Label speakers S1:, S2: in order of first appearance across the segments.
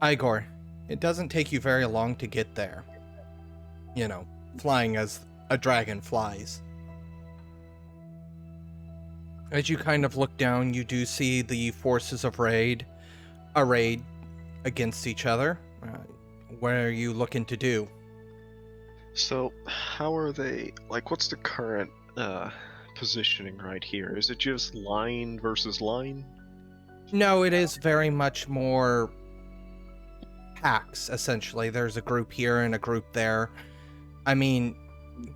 S1: Igor, it doesn't take you very long to get there. You know, flying as a dragon flies. As you kind of look down, you do see the forces of arrayed against each other. What are you looking to do?
S2: So, how are they, like, what's the current positioning right here? Is it just line versus line?
S1: No, it is very much more packs, essentially. There's a group here and a group there. I mean,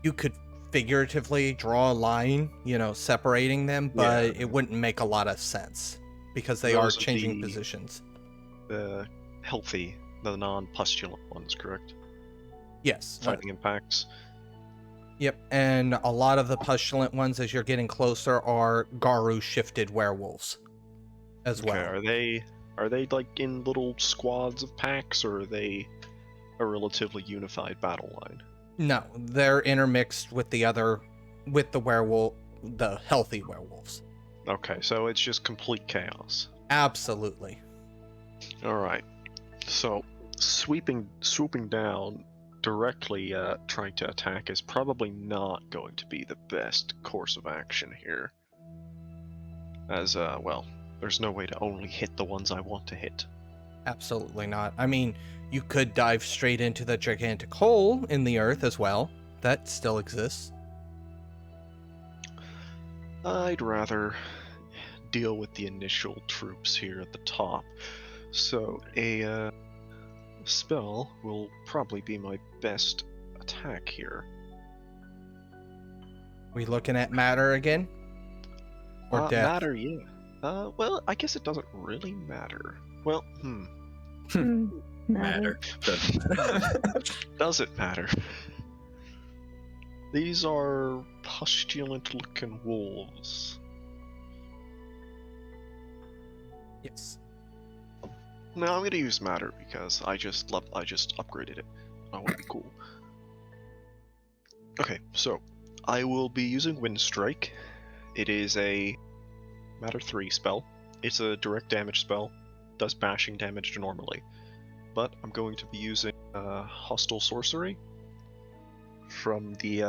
S1: you could figuratively draw a line, separating them, but it wouldn't make a lot of sense because they are changing positions.
S2: The healthy, the non-pustulant ones, correct?
S1: Yes.
S2: Fighting in packs.
S1: Yep, and a lot of the pustulant ones, as you're getting closer, are Garu-shifted werewolves as well.
S2: Are they like in little squads of packs, or are they a relatively unified battle line?
S1: No, they're intermixed with the healthy werewolves.
S2: Okay, so it's just complete chaos.
S1: Absolutely.
S2: Alright, so swooping down, directly trying to attack is probably not going to be the best course of action here. As, there's no way to only hit the ones I want to hit.
S1: Absolutely not. I mean, you could dive straight into the gigantic hole in the earth as well. That still exists.
S2: I'd rather deal with the initial troops here at the top. So a spell will probably be my best attack here.
S1: We looking at matter again? Or death?
S2: Matter, yeah. Well, I guess it doesn't really matter. Well,
S3: Matter.
S2: Does it matter? These are pustulant-looking wolves.
S1: Yes.
S2: No, I'm gonna use matter because I just upgraded it. I want to be cool. Okay, so I will be using Wind Strike. It is a Matter 3 spell. It's a direct damage spell. Does bashing damage normally. But I'm going to be using Hostile Sorcery from the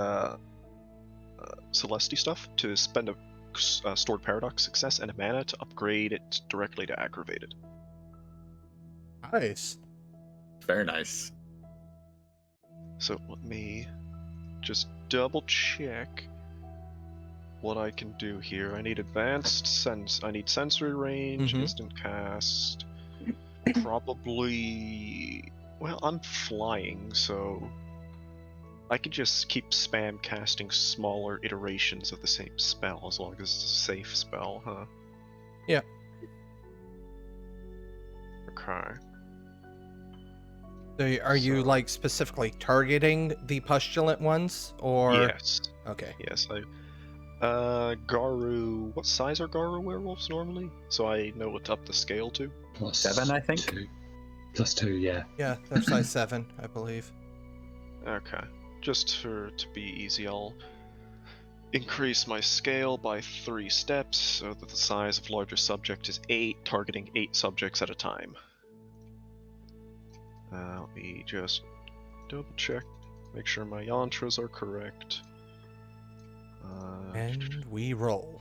S2: Celesti stuff to spend a Stored Paradox success and a mana to upgrade it directly to Aggravated.
S1: Nice.
S3: Very nice.
S2: So let me just double check what I can do here. I need I need sensory range, instant cast. Probably, well, I'm flying, so I could just keep spam casting smaller iterations of the same spell as long as it's a safe spell, huh?
S1: Yeah.
S2: Okay.
S1: So are you like specifically targeting the pustulant ones, or?
S2: Yes.
S1: Okay.
S2: Yes, Garu. What size are Garu werewolves normally? So I know what to up the scale to.
S3: +7, I think.
S4: +2, yeah.
S1: Yeah, they're size 7, I believe.
S2: Okay. Just to be easy, I'll increase my scale by 3 steps so that the size of larger subject is 8, targeting 8 subjects at a time. Let me just double check, make sure my yantras are correct.
S1: And we roll.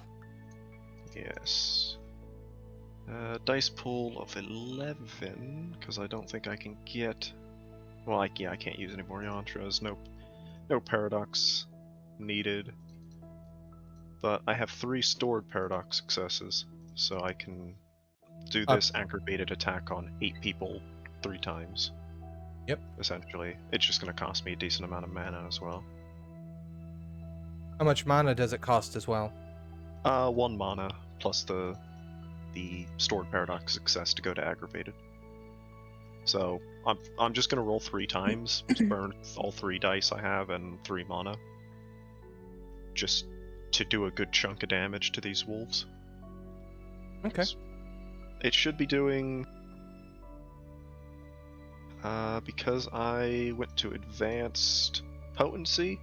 S2: Yes. Dice pool of 11, because I don't think I can get... Well, I can't use any more yantras. No paradox needed. But I have 3 stored paradox successes, so I can do this aggravated attack on 8 people 3 times.
S1: Yep.
S2: Essentially. It's just going to cost me a decent amount of mana as well.
S1: How much mana does it cost as well?
S2: 1 mana, plus the stored paradox success to go to aggravated. So I'm just gonna roll 3 times, burn all 3 dice I have and 3 mana, just to do a good chunk of damage to these wolves.
S1: Okay.
S2: It should be doing, because I went to advanced potency.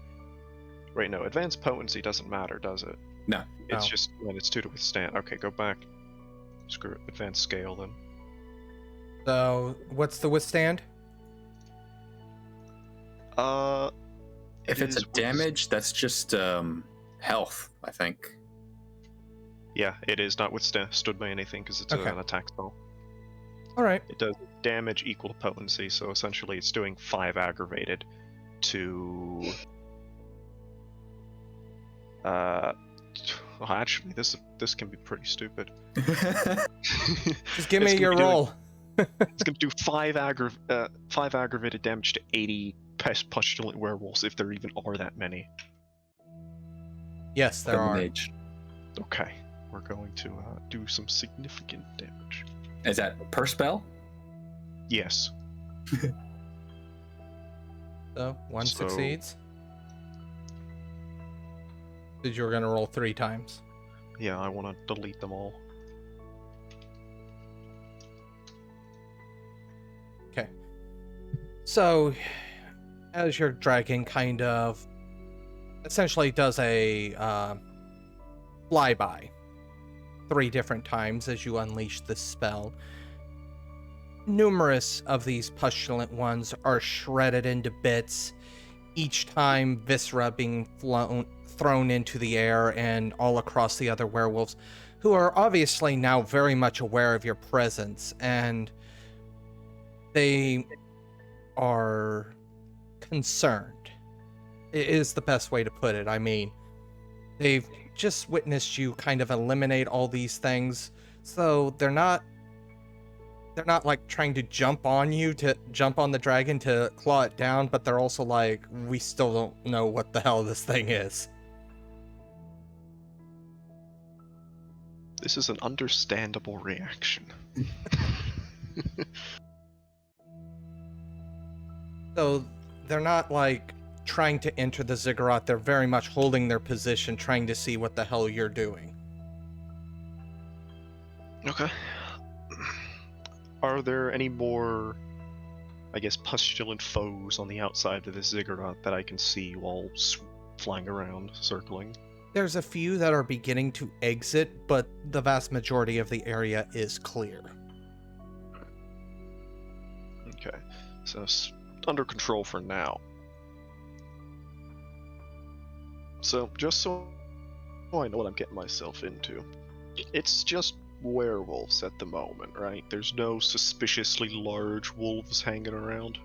S2: Wait, no, advanced potency doesn't matter, does it?
S3: No.
S2: It's just when it's 2 to withstand. Okay, go back. Screw it. Advanced scale then.
S1: So, what's the withstand?
S3: If it's a damage, that's just health, I think.
S2: Yeah, it is not withstood by anything because it's
S1: Okay.
S2: an attack spell.
S1: All right.
S2: It does damage equal to potency, so essentially it's doing 5 aggravated to... Well, actually, this can be pretty stupid.
S1: Just give me your roll.
S2: It's going to do 5 aggravated damage to 80 pustulant werewolves, if there even are that many.
S1: Yes, there are.
S3: Mage.
S2: Okay, we're going to do some significant damage.
S3: Is that per spell?
S2: Yes.
S1: So, one
S2: So-
S1: succeeds. Did you were going to roll 3 times.
S2: Yeah, I want to delete them all.
S1: Okay. So, as your dragon kind of essentially does a flyby 3 different times as you unleash this spell, numerous of these pustulant ones are shredded into bits, each time viscera being thrown into the air and all across the other werewolves, who are obviously now very much aware of your presence, and they are concerned. It is the best way to put it. I mean, they've just witnessed you kind of eliminate all these things, so they're not like trying to jump on the dragon to claw it down, but they're also like, we still don't know what the hell this thing is.
S2: This is an understandable reaction.
S1: So they're not like trying to enter the ziggurat, they're very much holding their position, trying to see what the hell you're doing.
S2: Okay. Are there any more, I guess, pustulant foes on the outside of this ziggurat that I can see while flying around, circling?
S1: There's a few that are beginning to exit, but the vast majority of the area is clear.
S2: Okay, so it's under control for now. So, just so I know what I'm getting myself into, it's just werewolves at the moment, right? There's no suspiciously large wolves hanging around?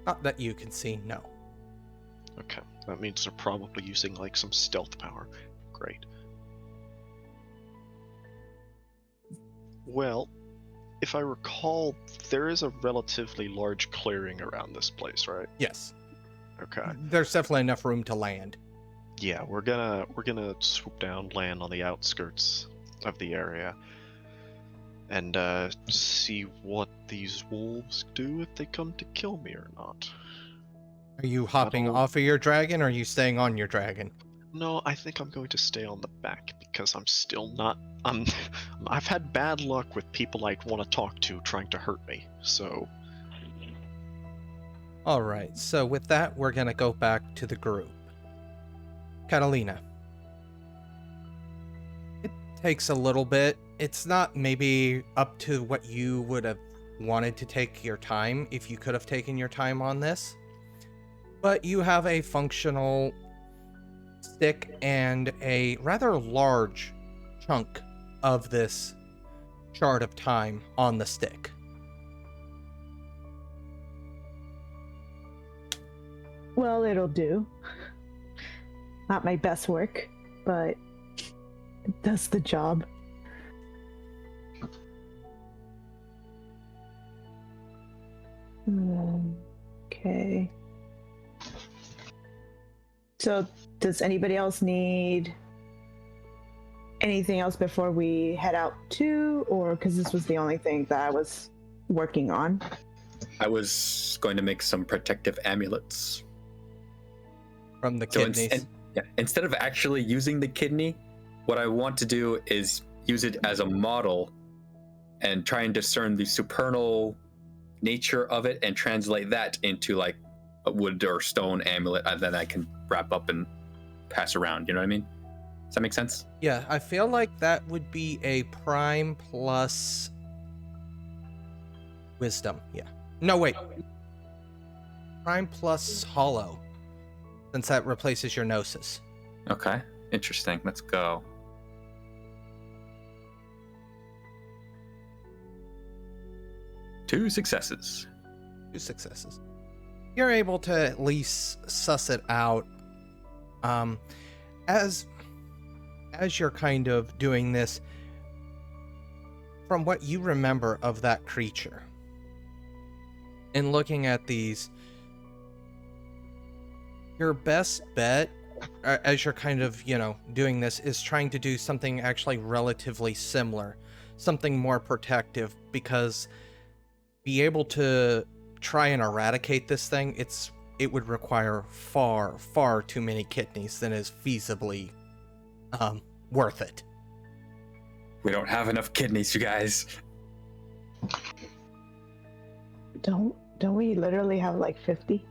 S1: Not that you can see, no.
S2: Okay, that means they're probably using like some stealth power. Great. Well, if I recall, there is a relatively large clearing around this place, right?
S1: Yes.
S2: Okay.
S1: There's definitely enough room to land.
S2: Yeah, we're gonna swoop down, land on the outskirts of the area, and see what these wolves do if they come to kill me or not.
S1: Are you hopping
S2: don't-
S1: off of your dragon, or are you staying on your dragon?
S2: No, I think I'm going to stay on the back because I'm still not. I've had bad luck with people I want to talk to trying to hurt me. So
S1: Alright, so with that, we're gonna go back to the group. Catalina. It takes a little bit. It's not maybe up to what you would have wanted to take your time if you could have taken your time on this. But you have a functional stick and a rather large chunk of this shard of time on the stick.
S5: Well, it'll do. Not my best work, but it does the job. Okay. So, does anybody else need anything else before we head out too? Or because this was the only thing that I was working on?
S3: I was going to make some protective amulets.
S1: From the
S3: So
S1: kidneys.
S3: instead of actually using the kidney, what I want to do is use it as a model and try and discern the supernal nature of it and translate that into like a wood or stone amulet that I can wrap up and pass around. You know what I mean? Does that make sense?
S1: Yeah, I feel like that would be a prime plus Wisdom, yeah. No, wait. Prime plus hollow, since that replaces your gnosis.
S3: Okay, interesting. Let's go. Two successes.
S1: 2 successes. You're able to at least suss it out. As you're kind of doing this, from what you remember of that creature, and looking at these, your best bet, as you're kind of, doing this, is trying to do something actually relatively similar, something more protective, because be able to try and eradicate this thing, it would require far too many kidneys than is feasibly worth it.
S3: We don't have enough kidneys, you guys.
S5: Don't we literally have like 50?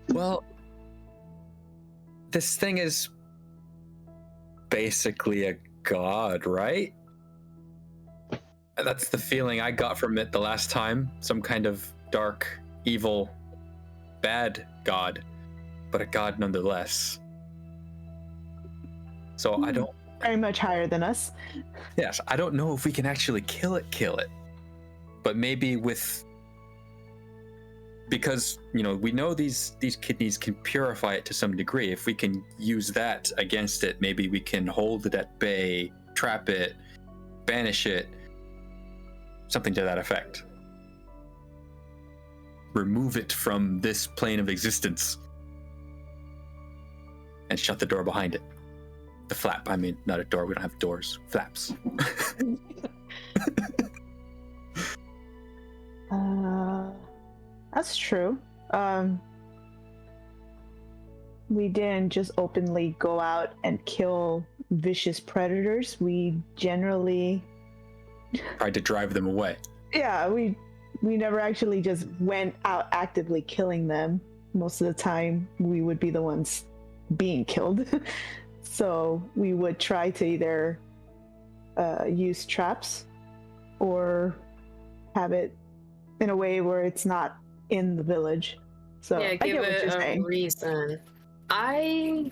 S3: Well, this thing is basically a god, right? That's the feeling I got from it the last time. Some kind of dark, evil, bad god, but a god nonetheless. So I don't...
S5: Very much higher than us.
S3: Yes, I don't know if we can actually kill it. But maybe with... Because, we know these kidneys can purify it to some degree. If we can use that against it, maybe we can hold it at bay, trap it, banish it, something to that effect. Remove it from this plane of existence. And shut the door behind it. The flap, I mean, not a door, we don't have doors. Flaps.
S5: That's true. We didn't just openly go out and kill vicious predators. We generally
S3: Tried to drive them away.
S5: Yeah, we never actually just went out actively killing them. Most of the time, we would be the ones being killed. So we would try to either use traps or have it in a way where it's not in the village. So
S6: yeah,
S5: I
S6: give
S5: get what
S6: it
S5: you're
S6: a
S5: saying.
S6: reason. I'm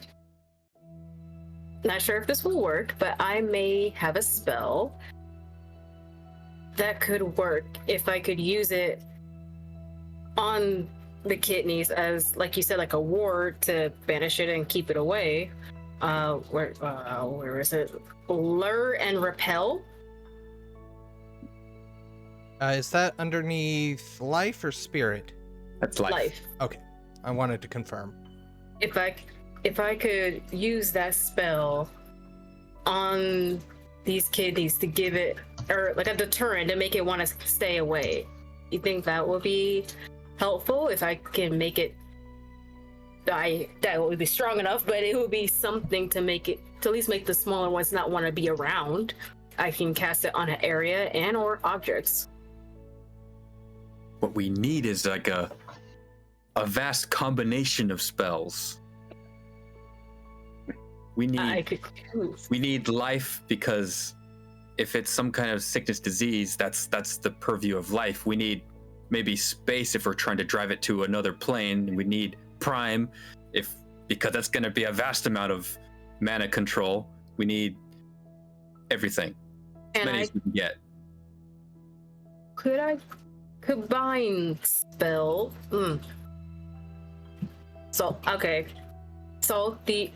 S6: not sure if this will work, but I may have a spell that could work if I could use it on the kidneys as, like you said, like a ward to banish it and keep it away. Where is it? Lure and repel.
S1: Is that underneath life or spirit?
S3: That's life.
S1: Okay, I wanted to confirm.
S6: If I could use that spell on these kidneys to give it, or like a deterrent to make it want to stay away, you think that would be helpful? If I can make it that would be strong enough, but it would be something to make it, to at least make the smaller ones not want to be around. I can cast it on an area and or objects.
S3: What we need is like a vast combination of spells. We need life, because if it's some kind of sickness disease, that's the purview of life. We need maybe space if we're trying to drive it to another plane. We need prime, because that's going to be a vast amount of mana control. We need everything, as many as we can get.
S6: Could I combine spell? So the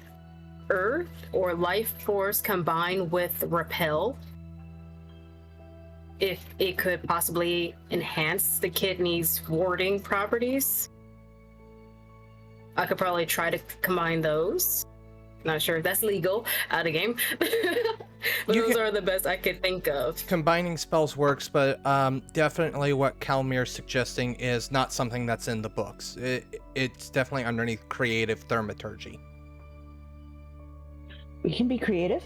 S6: earth or life force combined with repel, if it could possibly enhance the kidney's warding properties, I could probably try to combine those. Not sure if that's legal out of game. But those are the best I could think of.
S1: Combining spells works, but definitely what Kalmir's suggesting is not something that's in the books. It's definitely underneath creative thaumaturgy.
S5: We can be creative.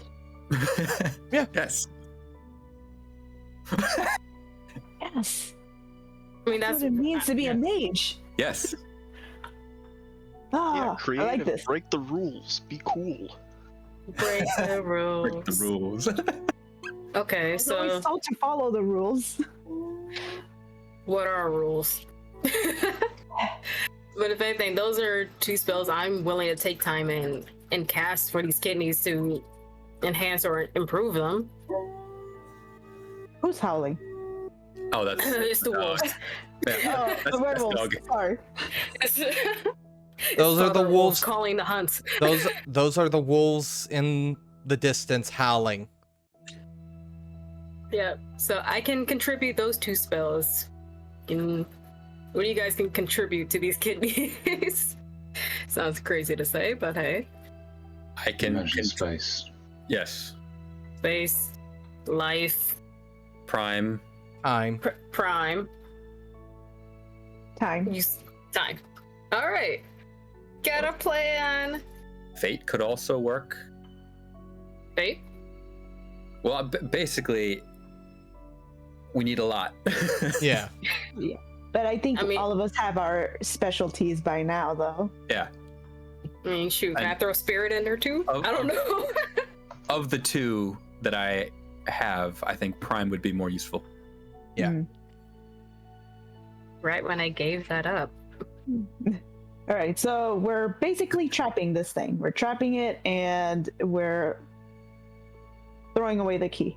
S1: Yeah.
S3: Yes.
S5: Yes.
S6: I mean, that's
S5: what it means to be a mage.
S3: Yes.
S5: Ah,
S2: creative,
S5: I like this.
S2: break the rules, be cool.
S6: break the rules.
S3: Break the rules.
S6: Okay,
S5: So we
S6: so
S5: sought to follow the rules.
S6: what are our rules? But if anything, those are 2 spells I'm willing to take time and cast for these kidneys to enhance or improve them.
S5: Who's howling?
S3: Oh, that's
S6: It's the wolves.
S5: Oh, the werewolves.
S3: dog.
S5: Sorry.
S1: Those are the wolves.
S6: calling the hunt.
S1: Those are the wolves in the distance howling.
S6: Yeah, so I can contribute those 2 spells. What do you guys can contribute to these kidneys? Sounds crazy to say, but hey.
S3: I can
S4: Imagine space.
S3: Yes.
S6: Space, life,
S3: Prime.
S1: Time.
S6: prime,
S5: Time.
S6: time. All right, got a plan.
S3: Fate could also work.
S6: Fate?
S3: Well, basically, we need a lot.
S1: Yeah.
S5: But I think
S6: I mean-
S5: all of us have our specialties by now, though.
S3: Yeah.
S6: I mean, shoot, can I throw spirit in there too?
S3: Oh.
S6: I don't know.
S3: Of the 2 that I have, I think Prime would be more useful.
S1: Yeah.
S5: Mm.
S6: Right when I gave that up.
S5: All right, so we're basically trapping this thing. We're trapping it, and we're throwing away the key.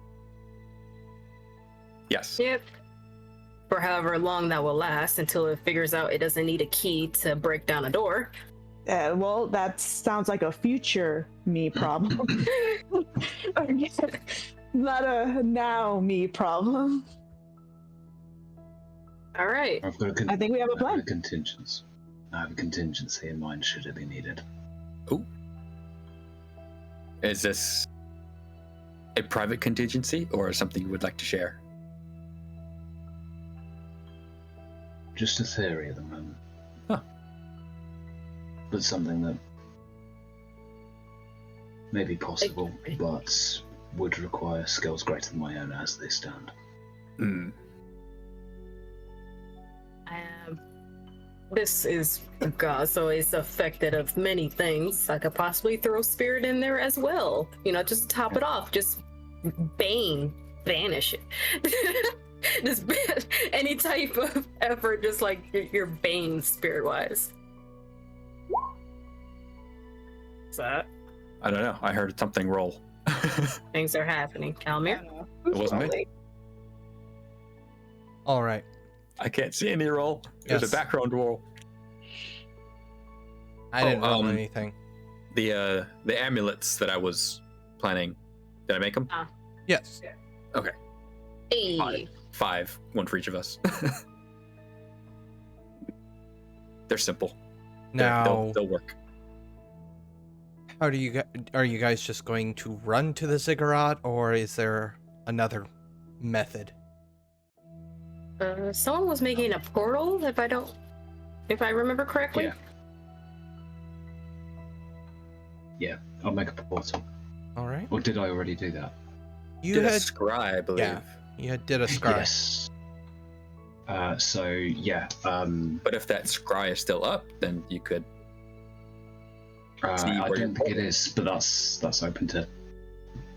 S3: Yes.
S6: Yep. For however long that will last until it figures out it doesn't need a key to break down a door.
S5: Well, that sounds like a future me problem. Not a now me problem.
S6: All right.
S4: I've got
S5: I think we have a
S4: I
S5: plan.
S4: have a contingency in mind should it be needed.
S3: Ooh. Is this a private contingency or something you would like to share?
S4: Just a theory at the moment.
S3: Huh.
S4: But something that may be possible, but would require skills greater than my own as they stand.
S3: Hmm.
S6: This is a god, so it's affected of many things. I could possibly throw spirit in there as well. You know, just to top it off. Just banish it. Just any type of effort, just like your bane spirit wise. What's that?
S3: I don't know. I heard something roll.
S6: Things are happening. Kalmir?
S3: It wasn't me.
S1: All right.
S3: I can't see any roll. There's
S1: Yes.
S3: a background roll.
S1: I didn't roll
S3: um,
S1: anything.
S3: The amulets that I was planning. Did I make them?
S1: Yes.
S6: Hey.
S3: 5, 1 for each of us. They're simple.
S1: Now,
S3: they'll work.
S1: how do you are you guys just going to run to the ziggurat, or is there another method?
S6: Someone was making a portal, if I remember correctly.
S4: Yeah, I'll make a portal.
S1: All right.
S4: Or did I already do that?
S1: You
S3: Did a
S1: had
S3: scry, I believe.
S1: yeah. You did a scry.
S4: Yes. So yeah,
S3: But if that scry is still up, then you could. See
S4: I
S3: where
S4: don't
S3: you're
S4: think it is, but that's open to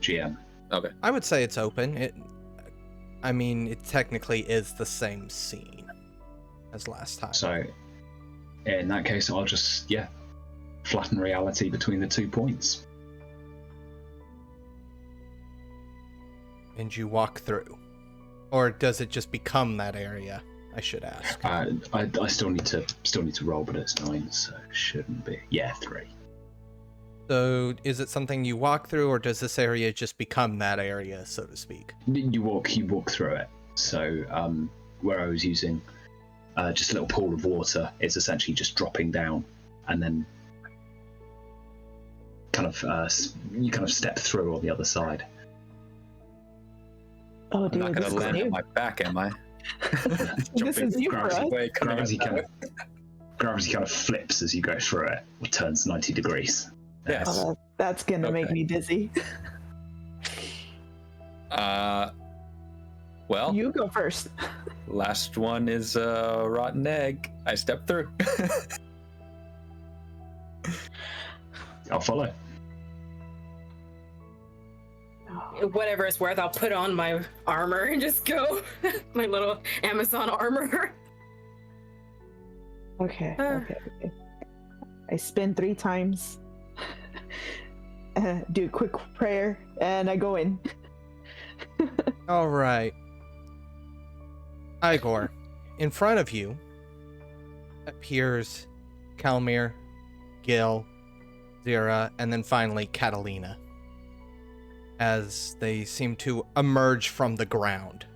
S4: GM.
S3: Okay.
S1: I would say it's open. I mean, it technically is the same scene as last time.
S4: So in that case, I'll just flatten reality between the 2 points.
S1: And you walk through, or does it just become that area? I should ask.
S4: I still need to roll, but it's 9, so it shouldn't be. 3.
S1: So, is it something you walk through, or does this area just become that area, so to speak?
S4: You walk through it. So where I was using just a little pool of water, it's essentially just dropping down, and then you kind of step through on the other side.
S5: Oh,
S3: I'm
S5: dude,
S3: not
S5: this
S3: gonna
S5: is
S3: land on
S5: new.
S3: my back, am I?
S5: This is new for us.
S4: Gravity kind of flips as you go through it, or turns 90 degrees.
S3: Yes.
S5: Oh, that's gonna make
S3: Okay.
S5: me dizzy.
S3: Well,
S5: You go first.
S3: last one is a rotten egg. I stepped through.
S4: I'll follow.
S6: whatever it's worth, I'll put on my armor and just go. My little Amazon armor.
S5: Okay. I spin 3 times. Do a quick prayer, and I go in.
S1: All right. Igor, in front of you appears Kalmir, Gil, Zira, and then finally Catalina, as they seem to emerge from the ground.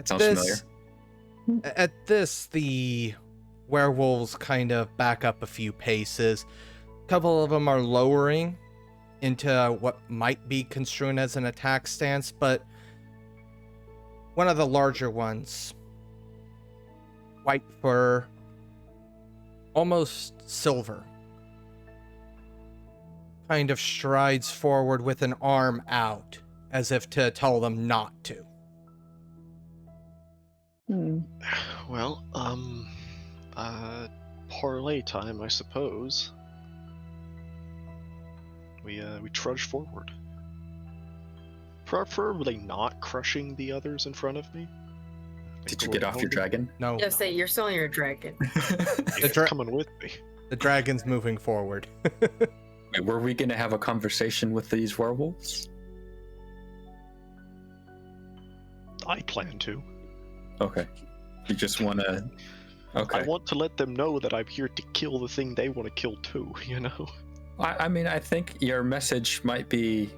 S3: Sounds familiar.
S1: At this, the werewolves kind of back up a few paces. A couple of them are lowering into what might be construed as an attack stance, but one of the larger ones, white fur, almost silver, kind of strides forward with an arm out, as if to tell them not to.
S2: Well, parlay time, I suppose. We trudge forward. Preferably not crushing the others in front of me.
S3: Did you get off your dragon?
S1: No,
S6: Just say you're still on your dragon.
S2: It's coming with me.
S1: the dragon's moving forward.
S3: Wait, were we gonna have a conversation with these werewolves?
S2: I plan to.
S3: Okay. You just wanna... Okay.
S2: I want to let them know that I'm here to kill the thing they want to kill too, you know?
S3: I mean, I think your message might be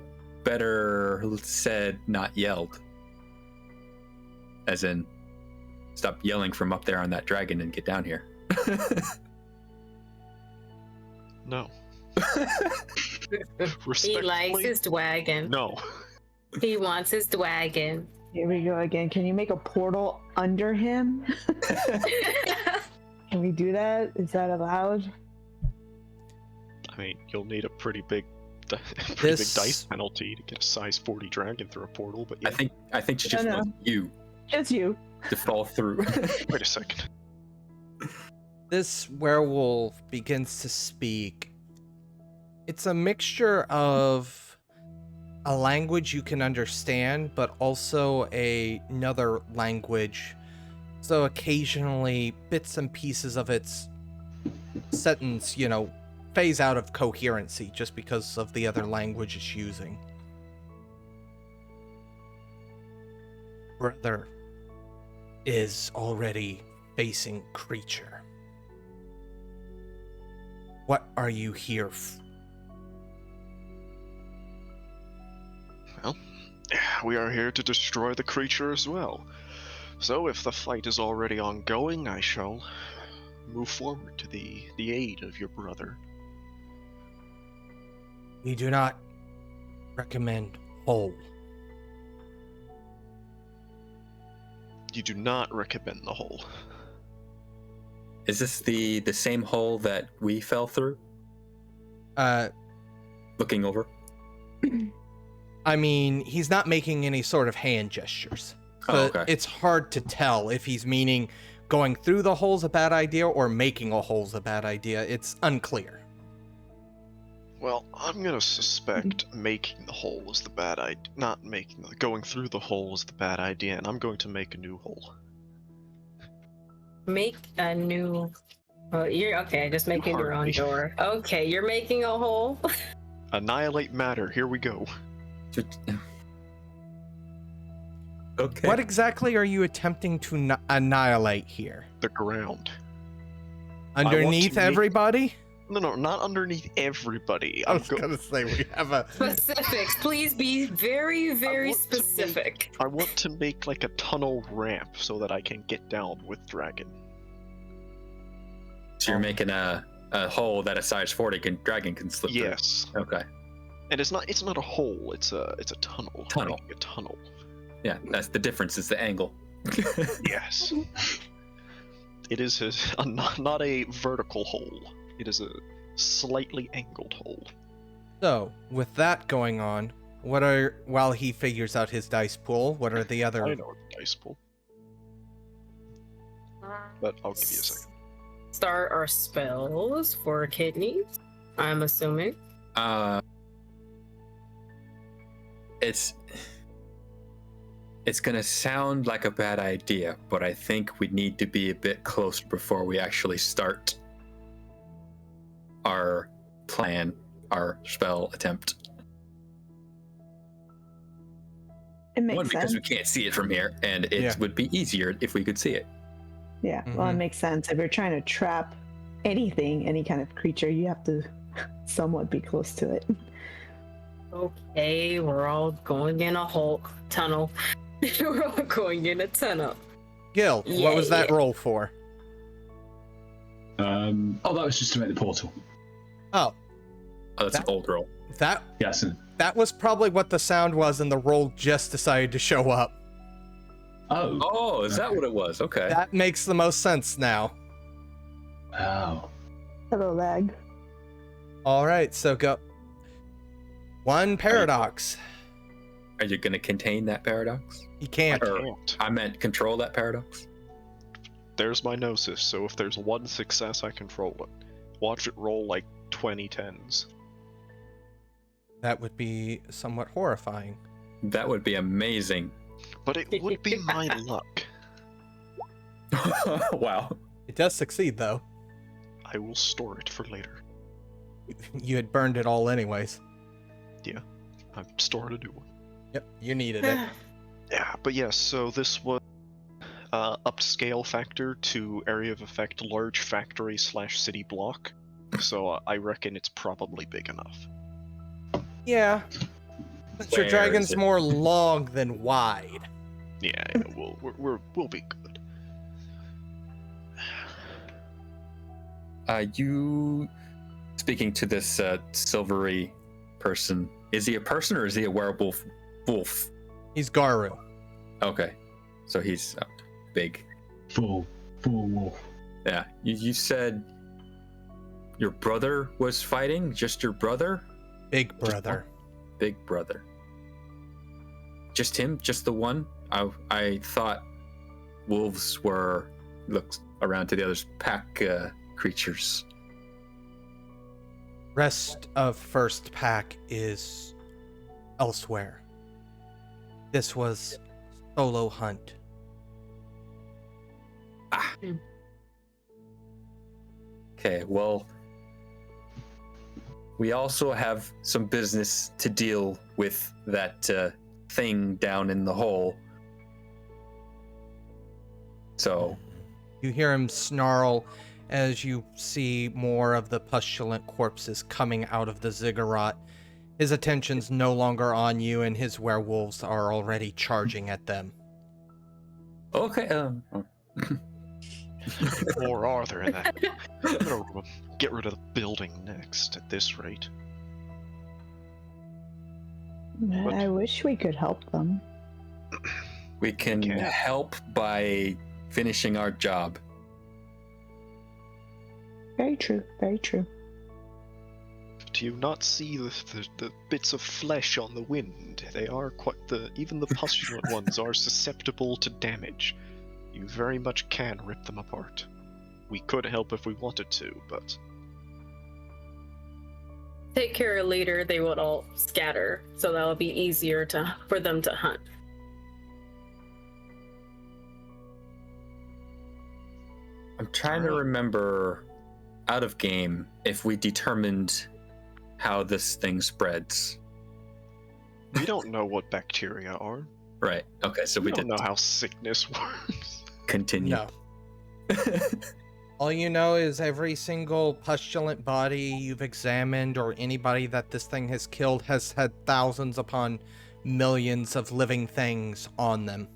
S3: better said, not yelled. As in, stop yelling from up there on that dragon and get down here.
S2: No.
S6: He likes his wagon.
S2: No.
S6: He wants his wagon.
S5: Here we go again. Can you make a portal under him? Can we do that? Is that allowed?
S2: I mean, you'll need a pretty big dice penalty to get a size 40 dragon through a portal, but yeah.
S3: I think she just wants you
S5: Just you.
S3: to fall through.
S2: Wait a second.
S1: This werewolf begins to speak. It's a mixture of a language you can understand, but also another language. So occasionally bits and pieces of its sentence, phase out of coherency just because of the other language it's using. Brother is already facing creature. What are you here
S2: Well, we are here to destroy the creature as well. So if the fight is already ongoing, I shall move forward to the aid of your brother.
S1: We do not recommend whole.
S2: You do not recommend the hole.
S3: Is this the same hole that we fell through? Looking over.
S1: I mean, he's not making any sort of hand gestures. But it's hard to tell if he's meaning going through the hole's a bad idea or making a hole's a bad idea. It's unclear.
S2: Well, I'm gonna suspect making the hole was the bad idea. Not making going through the hole was the bad idea, and I'm going to make a new hole.
S6: Make a new... Oh, you're okay, just making your own door. Okay, you're making a hole.
S2: Annihilate matter, here we go.
S3: Okay.
S1: What exactly are you attempting to annihilate here?
S2: The ground.
S1: Underneath everybody?
S2: No, not underneath everybody.
S1: I was gonna say we have a...
S6: Specifics, please be very, very specific.
S2: I want to make like a tunnel ramp so that I can get down with dragon.
S3: So you're making a hole that a size 40 dragon can slip through?
S2: Yes.
S3: Okay.
S2: And it's not a hole, it's a tunnel.
S3: Tunnel.
S2: A tunnel.
S3: Yeah, that's the difference, is the angle.
S2: Yes. It is not a vertical hole. It is a slightly angled hole.
S1: So, with that going on, while he figures out his dice pool, what are the other...
S2: I know the dice pool. But I'll give you a second.
S6: Start our spells for kidneys, I'm assuming.
S3: it's gonna sound like a bad idea, but I think we need to be a bit closer before we actually start our plan, our spell attempt.
S5: It makes
S3: One, because
S5: sense.
S3: we can't see it from here, and it
S1: Yeah.
S3: would be easier if we could see it.
S5: Yeah, well, it
S1: Mhm.
S5: makes sense. If you're trying to trap anything, any kind of creature, you have to somewhat be close to it.
S6: Okay, we're all going in a hole tunnel. We're all going in a tunnel.
S1: Gil, what was that
S6: Yeah.
S1: roll for?
S4: Oh, that was just to make the portal.
S1: Oh,
S3: Oh, that's an old roll.
S1: that
S4: Yes. And,
S1: that was probably what the sound was, and the roll just decided to show up.
S4: oh.
S3: Oh, is that what it was? Okay.
S1: That makes the most sense now.
S4: Oh.
S5: Hello, lag.
S1: All right, so go. One paradox.
S3: Are you gonna contain that paradox?
S1: You can't.
S3: Or-
S2: Can't.
S3: I meant control that paradox.
S2: There's my gnosis, so if there's one success, I control it. Watch it roll like 20 10s.
S1: That would be somewhat horrifying.
S3: That would be amazing.
S2: But it would be my luck.
S3: Wow.
S1: It does succeed, though.
S2: I will store it for later.
S1: You had burned it all anyways.
S2: I'm storing a new one.
S1: Yep, you needed it.
S2: Yeah, but yes, so this was upscale factor to area of effect large factory / city block. So I reckon it's probably big enough.
S1: Yeah. But your
S3: Where
S1: dragon's
S3: is it?
S1: more long than wide.
S2: Yeah, we'll be good.
S3: You speaking to this silvery person, is he a person or is he a werewolf wolf?
S1: He's Garu.
S3: Okay, so he's big.
S4: Full wolf.
S3: Yeah, you said your brother was fighting? Just your brother?
S1: Big brother.
S3: Big brother. Just him? Just the one? I thought wolves were, looked around to the others, pack creatures.
S1: Rest of first pack is elsewhere. This was solo hunt.
S3: Okay, well, we also have some business to deal with that thing down in the hole. So,
S1: You hear him snarl as you see more of the pustulant corpses coming out of the ziggurat. His attention's no longer on you, and his werewolves are already charging at them.
S3: okay.
S2: More are there in that? I'm gonna get rid of the building next at this rate. What?
S5: I wish we could help them.
S3: We can
S2: Yeah.
S3: help by finishing our job.
S5: Very true. Very true.
S2: Do you not see the bits of flesh on the wind? They are quite even the pustulant ones are susceptible to damage. You very much can rip them apart. We could help if we wanted to, but
S6: Take care later, they would all scatter, so that'll be easier for them to hunt.
S3: I'm trying to remember out of game if we determined how this thing spreads.
S2: we don't know what bacteria are.
S3: Right. Okay, so we
S2: don't
S3: didn't
S2: know how sickness works.
S3: continue.
S1: No. All you know is every single pustulant body you've examined or anybody that this thing has killed has had thousands upon millions of living things on them.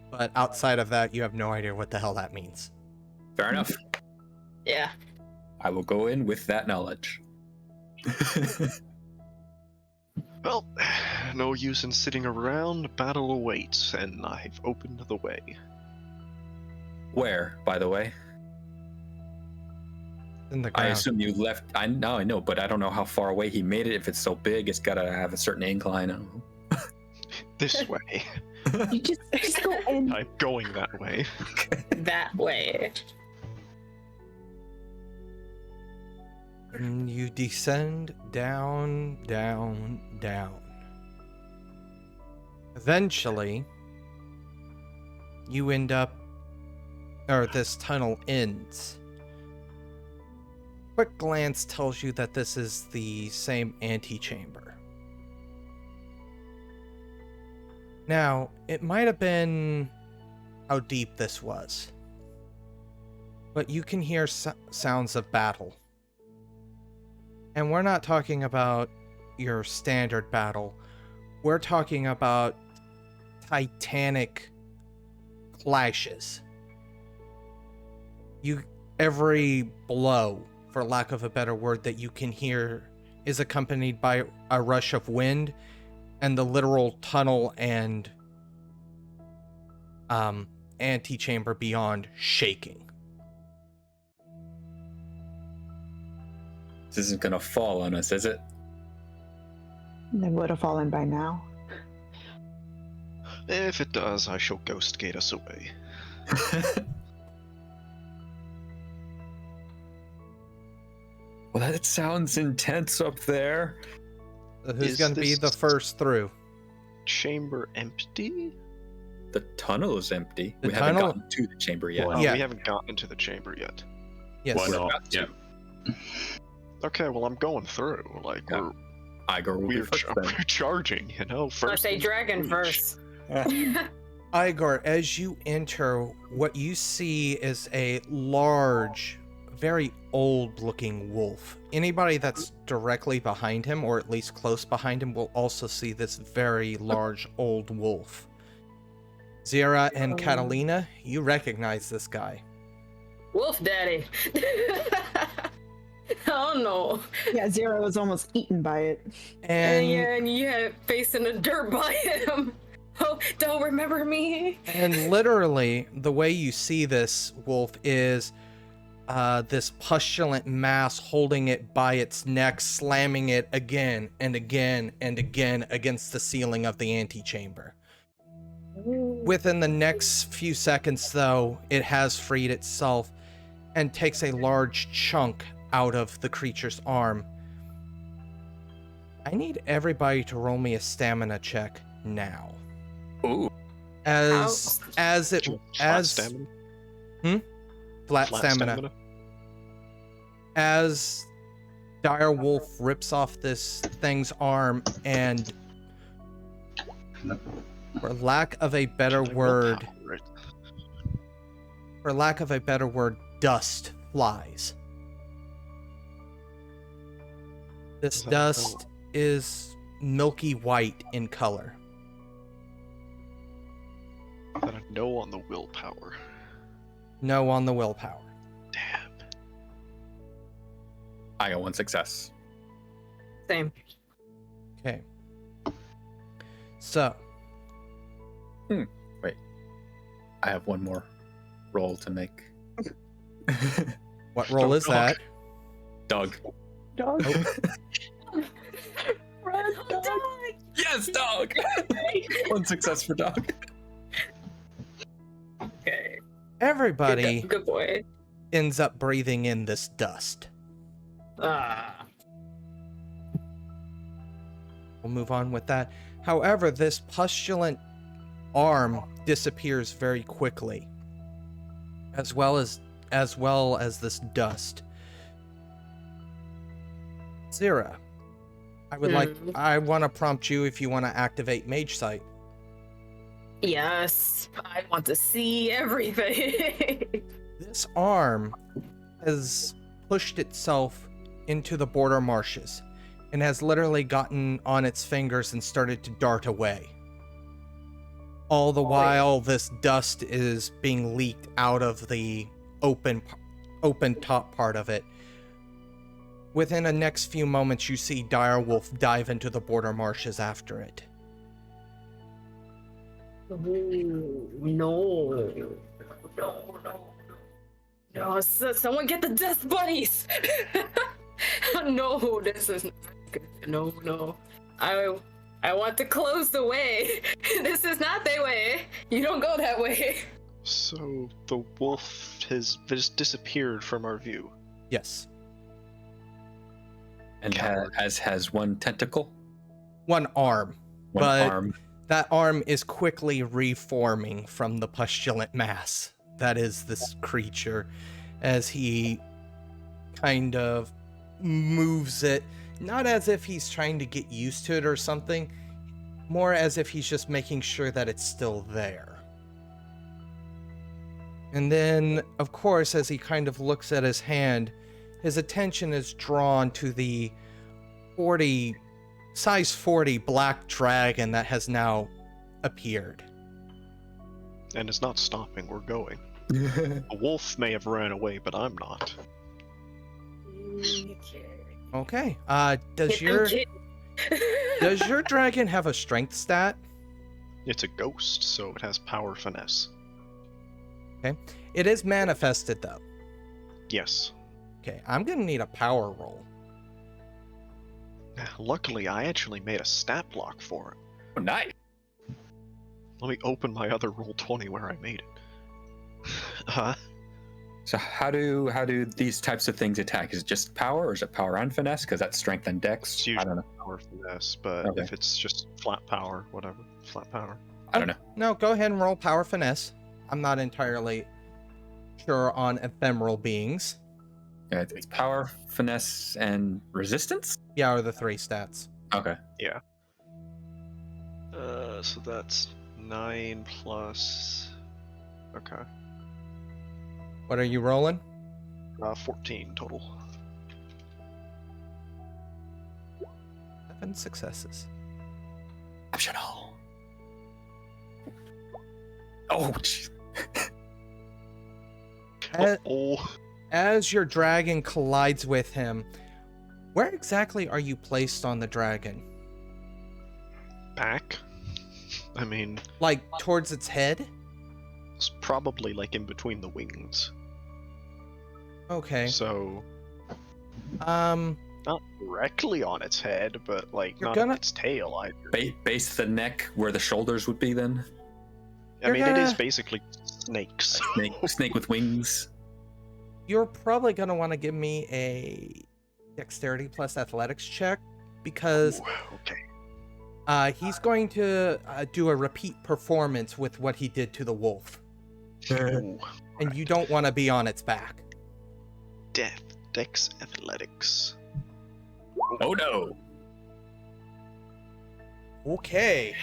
S1: But outside of that, you have no idea what the hell that means.
S3: Fair enough.
S6: Yeah.
S3: I will go in with that knowledge.
S2: Well, no use in sitting around. Battle awaits, and I've opened the way.
S3: Where, by the way?
S1: In the
S3: I
S1: ground.
S3: assume you left. I know, but I don't know how far away he made it. If it's so big, it's got to have a certain incline. I don't know.
S2: This way.
S5: You just go in.
S2: I'm going that way.
S6: That way.
S1: And you descend down, down, down. Eventually, you end up, or this tunnel ends. Quick glance tells you that this is the same antechamber. Now, it might have been how deep this was, but you can hear sounds of battle. And we're not talking about your standard battle. We're talking about titanic clashes. Every blow, for lack of a better word, that you can hear is accompanied by a rush of wind and the literal tunnel and antechamber beyond shaking.
S3: This isn't gonna fall on us, is it?
S5: They would have fallen by now.
S2: If it does, I shall ghost gate us away.
S3: Well, that sounds intense up there.
S1: So who's
S2: Is
S1: going to be
S2: this-
S1: the first through?
S2: Chamber empty?
S3: The tunnel is empty.
S1: The
S3: We haven't
S1: tunnel-
S3: gotten to the chamber yet.
S4: Well,
S2: Oh,
S1: Yeah.
S2: we haven't gotten into the chamber yet.
S1: Yes.
S4: Why not?
S3: about to.
S4: Yeah.
S2: Okay, well I'm going through. Like
S3: Yeah. Igor will be
S2: we're
S3: first then.
S2: we're charging, you know.
S6: I
S2: First.
S6: say
S2: is
S6: dragon
S2: reach.
S6: first.
S1: Igor, as you enter, what you see is a large, very old-looking wolf. Anybody that's directly behind him, or at least close behind him, will also see this very large old wolf. Zira and
S6: Oh.
S1: Catalina, you recognize this guy.
S6: Wolf daddy. Oh no.
S5: Yeah, Zira was almost eaten by it.
S1: And
S6: yeah, and you had it facing the dirt by him. Oh, don't remember me.
S1: And literally, the way you see this wolf is this pustulant mass holding it by its neck, slamming it again and again and again against the ceiling of the antechamber. Within the next few seconds, though, it has freed itself and takes a large chunk out of the creature's arm. I need everybody to roll me a stamina check now.
S3: Ooh.
S1: As it
S2: Flat
S1: as
S2: stamina?
S1: flat
S2: Flat
S1: stamina. As Dire Wolf rips off this thing's arm and, for lack of a better word, dust flies. This
S2: Is that
S1: dust is milky white in color.
S2: Got a no on the willpower.
S1: No on the willpower.
S2: Damn.
S3: I got one success.
S6: Same.
S1: Okay. So,
S3: I have one more roll to make.
S1: what roll is
S2: Dog.
S1: that?
S3: Dog.
S5: Dog.
S6: Oh,
S5: Run, dog.
S3: Yes, dog! One success for dog.
S6: Okay.
S1: Everybody
S6: Good boy.
S1: ends up breathing in this dust.
S6: Ah.
S1: We'll move on with that. However, this pustulant arm disappears very quickly, as well as this dust. Zira, I want to prompt you if you want to activate Mage Sight.
S6: Yes, I want to see everything.
S1: This arm has pushed itself into the border marshes and has literally gotten on its fingers and started to dart away. All the while, this dust is being leaked out of the open top part of it. Within the next few moments, you see Direwolf dive into the border marshes after it.
S6: Ooh, no. No, someone get the dust bunnies. No, this is not good. No. I want to close the way. This is not the way. You don't go that way.
S2: So the wolf has just disappeared from our view.
S1: Yes.
S3: And has one tentacle,
S1: One arm.
S3: one
S1: But-
S3: arm.
S1: that arm is quickly reforming from the pustulant mass that is this creature as he kind of moves it, not as if he's trying to get used to it or something, more as if he's just making sure that it's still there. And then, of course, as he kind of looks at his hand, his attention is drawn to the size 40 black dragon that has now appeared.
S2: And it's not stopping, we're going. The wolf may have ran away, but I'm not.
S1: Okay. Does your dragon have a strength stat?
S2: It's a ghost, so it has power finesse.
S1: Okay. It is manifested though.
S2: Yes.
S1: Okay, I'm gonna need a power roll.
S2: Luckily, I actually made a stat block for it.
S3: Oh, nice.
S2: Let me open my other Roll20 where I made it. Huh?
S3: So how do these types of things attack? Is it just power, or is it power and finesse? Because that's strength and dex.
S2: It's usually
S3: I don't know.
S2: power finesse, but
S3: Okay.
S2: if it's just flat power, whatever. Flat power.
S3: I don't know.
S1: No, go ahead and roll power finesse. I'm not entirely sure on ephemeral beings.
S3: Yeah, it's power, finesse, and resistance.
S1: Yeah, are the 3 stats.
S3: Okay.
S2: So that's 9 plus... Okay.
S1: What are you rolling?
S2: 14 total.
S1: 7 successes.
S3: Optional. Oh, jeez.
S1: As your dragon collides with him, where exactly are you placed on the dragon?
S2: Back? I mean,
S1: Like towards its head?
S2: it's probably like in between the wings.
S1: Okay.
S2: So,
S1: Um,
S2: not directly on its head, but like
S1: You're
S2: not
S1: gonna-
S2: on its tail either.
S3: Base the neck where the shoulders would be then.
S2: I
S1: You're
S2: mean, it is
S1: gonna-
S2: basically snakes.
S3: Snake with wings.
S1: you're probably gonna want to give me a dexterity plus athletics check because
S2: Ooh, okay.
S1: he's going to do a repeat performance with what he did to the wolf,
S2: Ooh,
S1: and you don't want to be on its back.
S2: Dex athletics.
S3: Oh no.
S1: Okay.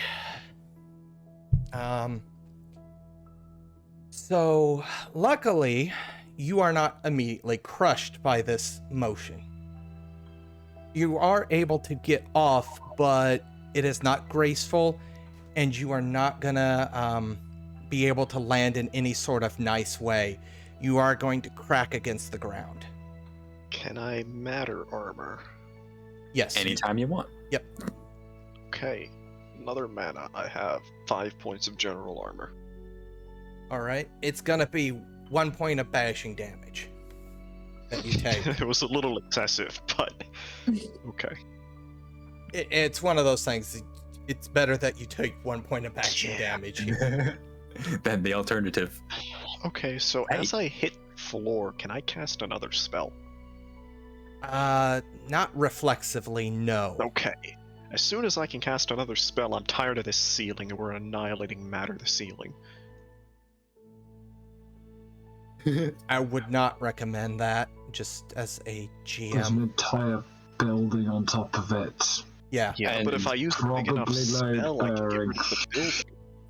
S1: So luckily, you are not immediately crushed by this motion. You are able to get off, but it is not graceful, and you are not gonna be able to land in any sort of nice way. You are going to crack against the ground.
S2: Can I matter armor?
S1: Yes.
S3: Anytime you want.
S2: Okay. Another mana. I have 5 points of general armor.
S1: All right. It's gonna be 1 point of bashing damage that you take.
S2: It was a little excessive, but okay.
S1: It's one of those things. It's better that you take 1 point of bashing
S2: Yeah.
S1: damage.
S3: Then the alternative.
S2: Okay, so
S3: Hey.
S2: as I hit floor, can I cast another spell?
S1: Not reflexively, no.
S2: Okay. As soon as I can cast another spell, I'm tired of this ceiling and we're annihilating matter the ceiling.
S1: I would not recommend that, just as a
S7: There's an
S1: GM.
S7: entire building on top of it.
S1: Yeah.
S2: Yeah, but if I use a big enough
S7: Probably
S2: spell, I can get rid
S7: load
S2: of the building.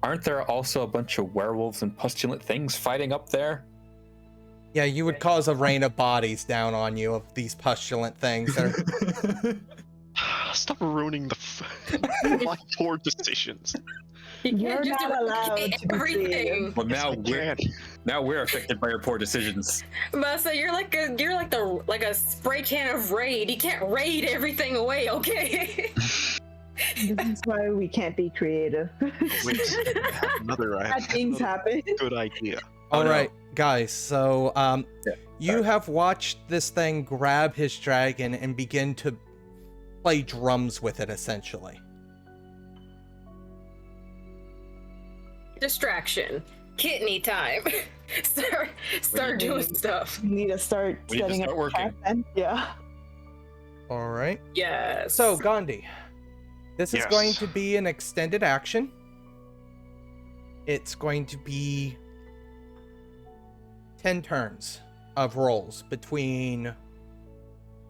S3: Aren't there also a bunch of werewolves and pustulant things fighting up there?
S1: Yeah, you would cause a rain of bodies down on you of these pustulant things. That are...
S2: Stop ruining my poor decisions.
S6: You
S5: You're
S6: can't just
S5: not allowed to be
S6: everything.
S5: creative.
S3: Well,
S2: I
S3: now we're affected by your poor decisions.
S6: Masa, you're like a spray can of Raid. You can't raid everything away, okay?
S5: This is why we can't be creative.
S2: Wait, I have another
S5: Bad things happen.
S2: good idea.
S1: All
S3: no.
S1: right, guys. So,
S3: Yeah,
S1: you have watched this thing grab his dragon and begin to play drums with it, essentially.
S6: Distraction. Kidney time. start doing stuff.
S5: We need to start
S3: We need to
S5: setting
S3: start
S5: up
S3: working.
S5: camp then. Yeah.
S1: All right.
S6: Yes.
S1: So, Gandhi, this is
S2: Yes.
S1: going to be an extended action. it's going to be 10 turns of rolls between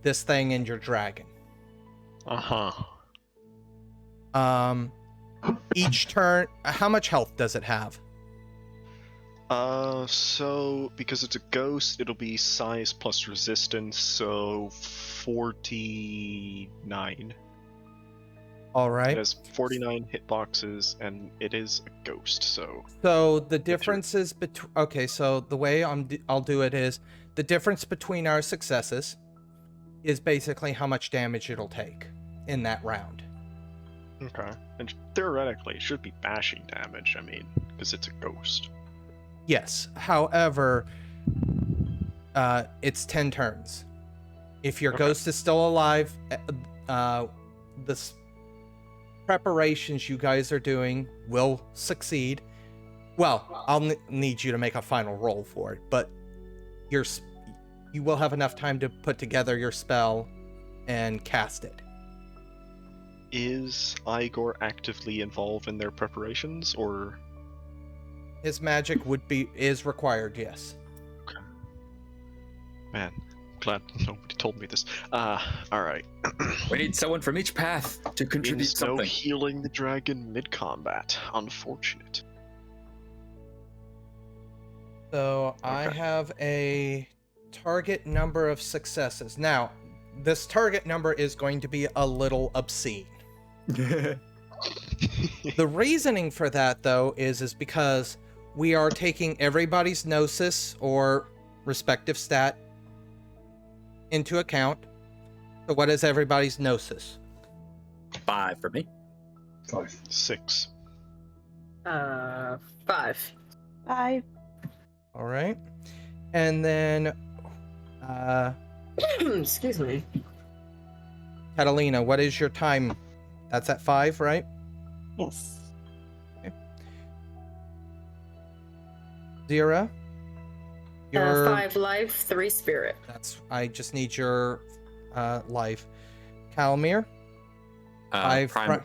S1: this thing and your dragon. Each turn, how much health does it have?
S2: So because it's a ghost, it'll be size plus resistance, so 49.
S1: All
S2: It
S1: right.
S2: has 49 hitboxes, and it is a ghost, so...
S1: So the differences between... Okay, so the way I'll do it is, the difference between our successes is basically how much damage it'll take in that round.
S2: Okay. And theoretically, it should be bashing damage, I mean, because it's a ghost.
S1: Yes. However, it's 10 turns. If your
S2: Okay.
S1: ghost is still alive, the preparations you guys are doing will succeed. Well, I'll need you to make a final roll for it, but you will have enough time to put together your spell and cast it.
S2: Is Igor actively involved in their preparations, or...
S1: His magic is required, yes.
S2: Man, glad nobody told me this. Alright.
S3: We need someone from each path to contribute
S2: Means no
S3: something.
S2: healing the dragon mid-combat. Unfortunate.
S1: So I
S2: Okay.
S1: have a target number of successes. Now, this target number is going to be a little obscene. The reasoning for that, though, is because we are taking everybody's gnosis or respective stat into account. So what is everybody's gnosis?
S3: 5 for me.
S4: 5.
S2: 6.
S6: 5.
S5: 5.
S1: All right. And then,
S6: Excuse me.
S1: Catalina, what is your time? That's at 5, right?
S5: Yes.
S1: Zira? Your
S6: 5 life, 3 spirit.
S1: I just need your life. Kalmir? 5
S3: Prime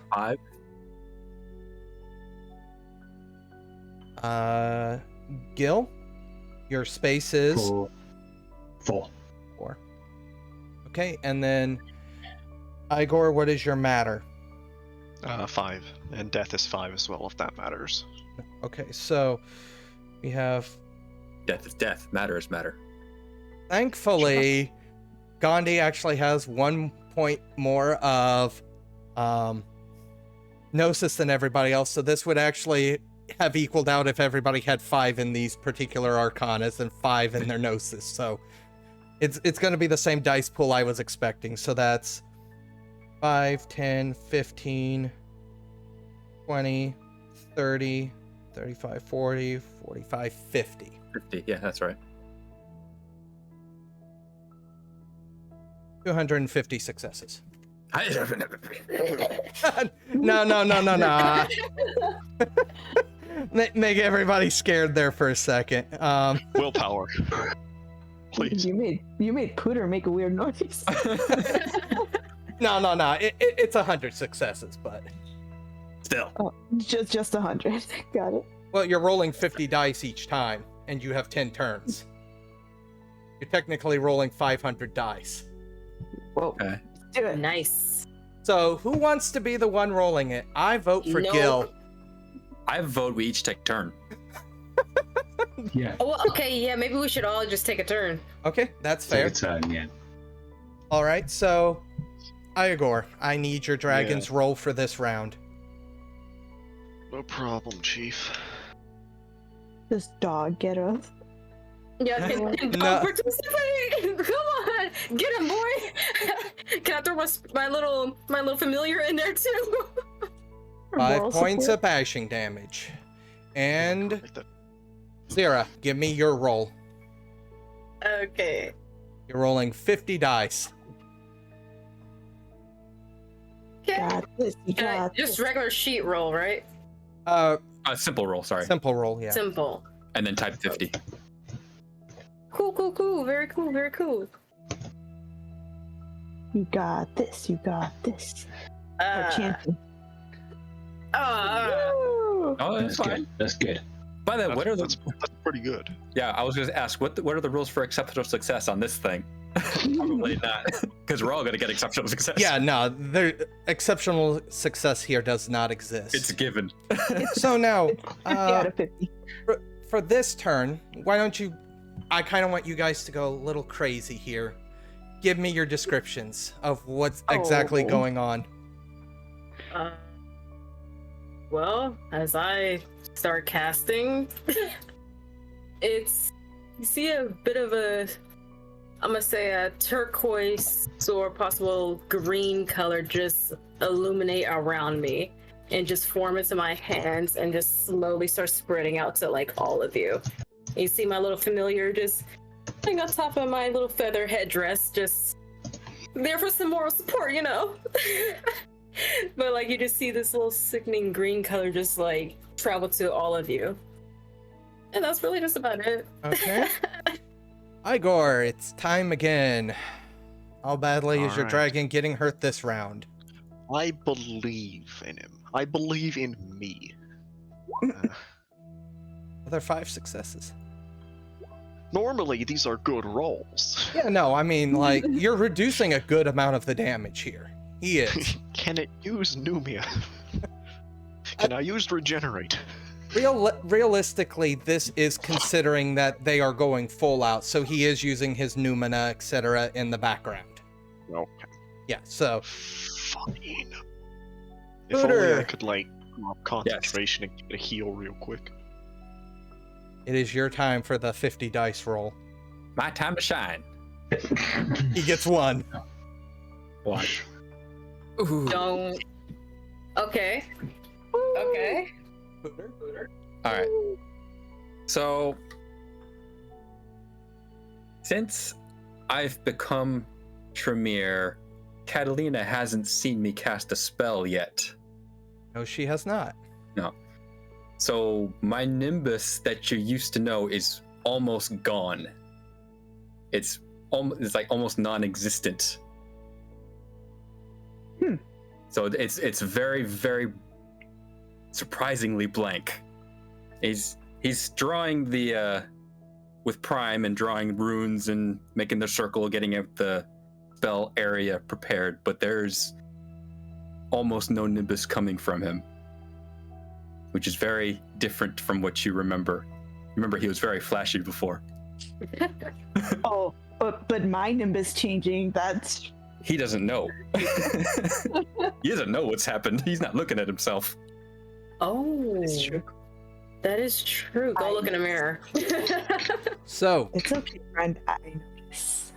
S3: 5.
S1: Gil? Your space is
S4: 4.
S1: 4. Okay, and then Igor, what is your matter?
S2: 5. And death is 5 as well, if that matters.
S1: Okay, so we have,
S3: Death is death. Matter is matter.
S1: thankfully, Gandhi actually has 1 point more of gnosis than everybody else, so this would actually have equaled out if everybody had 5 in these particular arcanas and 5 in their gnosis. So it's going to be the same dice pool I was expecting. So that's 5, 10, 15, 20, 30, 35, 40, 45, 50.
S3: 50. Yeah, that's right.
S1: 250 successes.
S3: I-
S1: No. Make everybody scared there for a second.
S2: Willpower. Please.
S5: You made Pooter make a weird noise.
S1: No. It's 100 successes, but
S3: Still.
S5: Oh, just 100. Got it.
S1: well, you're rolling 50 dice each time, and you have 10 turns. You're technically rolling 500 dice.
S5: Whoa.
S3: Okay.
S5: Let's do it.
S6: Nice.
S1: So, who wants to be the one rolling it? I vote for
S6: No.
S1: Gil.
S3: I vote we each take a turn.
S4: Yeah.
S6: Oh, well, okay, yeah, maybe we should all just take a turn.
S1: Okay, that's
S4: Take
S1: fair.
S4: a turn, yeah.
S1: All right, so Igor, I need your dragon's roll for this round.
S2: No problem, Chief.
S5: This dog, get up.
S6: Yeah,
S1: No.
S6: don't participate. Come on, get him, boy. Can I throw my little familiar in there too?
S1: 5
S5: Moral
S1: points
S5: support.
S1: of bashing damage. And
S2: Like that.
S1: Zira, give me your roll.
S6: Okay.
S1: You're rolling 50 dice.
S6: Okay.
S5: Got this. You
S6: Can I,
S5: got
S6: just
S5: this.
S6: regular sheet roll, right?
S3: Simple roll, sorry.
S1: Simple roll, yeah.
S6: Simple.
S3: And then type 50.
S6: Cool. Very cool.
S5: You got this. You got this. Or chanting.
S6: Uh,
S5: Woo!
S3: Oh, that's
S4: That's
S3: fine.
S4: good. That's good.
S3: By the way, what are the?
S2: That's pretty good.
S3: Yeah, I was going to ask what are the rules for exceptional success on this thing? Probably not, because we're all going to get exceptional success.
S1: Yeah, no, exceptional success here does not exist.
S3: It's a given.
S1: So now,
S5: 50 out of 50.
S1: for this turn, why don't you? I kind of want you guys to go a little crazy here. Give me your descriptions of what's exactly going on.
S6: Well, as I start casting, you see a bit of I'm gonna say a turquoise or possible green color just illuminate around me and just form into my hands and just slowly start spreading out to like all of you. And you see my little familiar just sitting on top of my little feather headdress, just there for some moral support, you know? But like you just see this little sickening green color just like travel to all of you. And that's really just about it.
S1: Okay. Igor, it's time again. How badly is your
S2: Alright.
S1: dragon getting hurt this round?
S2: I believe in him. I believe in me.
S1: Other 5 successes.
S2: Normally, these are good rolls.
S1: Yeah, no, I mean, like, you're reducing a good amount of the damage here. He is.
S2: Can it use Numia? Can I use Regenerate?
S1: Realistically, this is considering that they are going full out, so he is using his Numina, etc. in the background.
S2: Okay.
S1: Yeah, so
S2: Fine. If only I
S1: Pooter.
S2: could, like, drop concentration and get a heal real quick.
S1: it is your time for the 50 dice roll.
S3: My time to shine.
S1: He gets 1.
S3: Watch. Ooh.
S6: Don't. Okay. Okay.
S3: All right. So, since I've become Tremere, Catalina hasn't seen me cast a spell yet.
S1: No, she has not.
S3: No. So my Nimbus that you used to know is almost gone. It's like almost non-existent. So it's very, very surprisingly blank. He's drawing the with Prime and drawing runes and making the circle, getting out the spell area prepared, but there's almost no Nimbus coming from him, which is very different from what you remember. Remember, he was very flashy before.
S5: Oh, but my Nimbus changing, that's...
S3: He doesn't know. He doesn't know what's happened. He's not looking at himself.
S6: Oh,
S5: That's true.
S6: that is true. Go look in a mirror.
S1: So,
S5: It's okay, friend. I notice.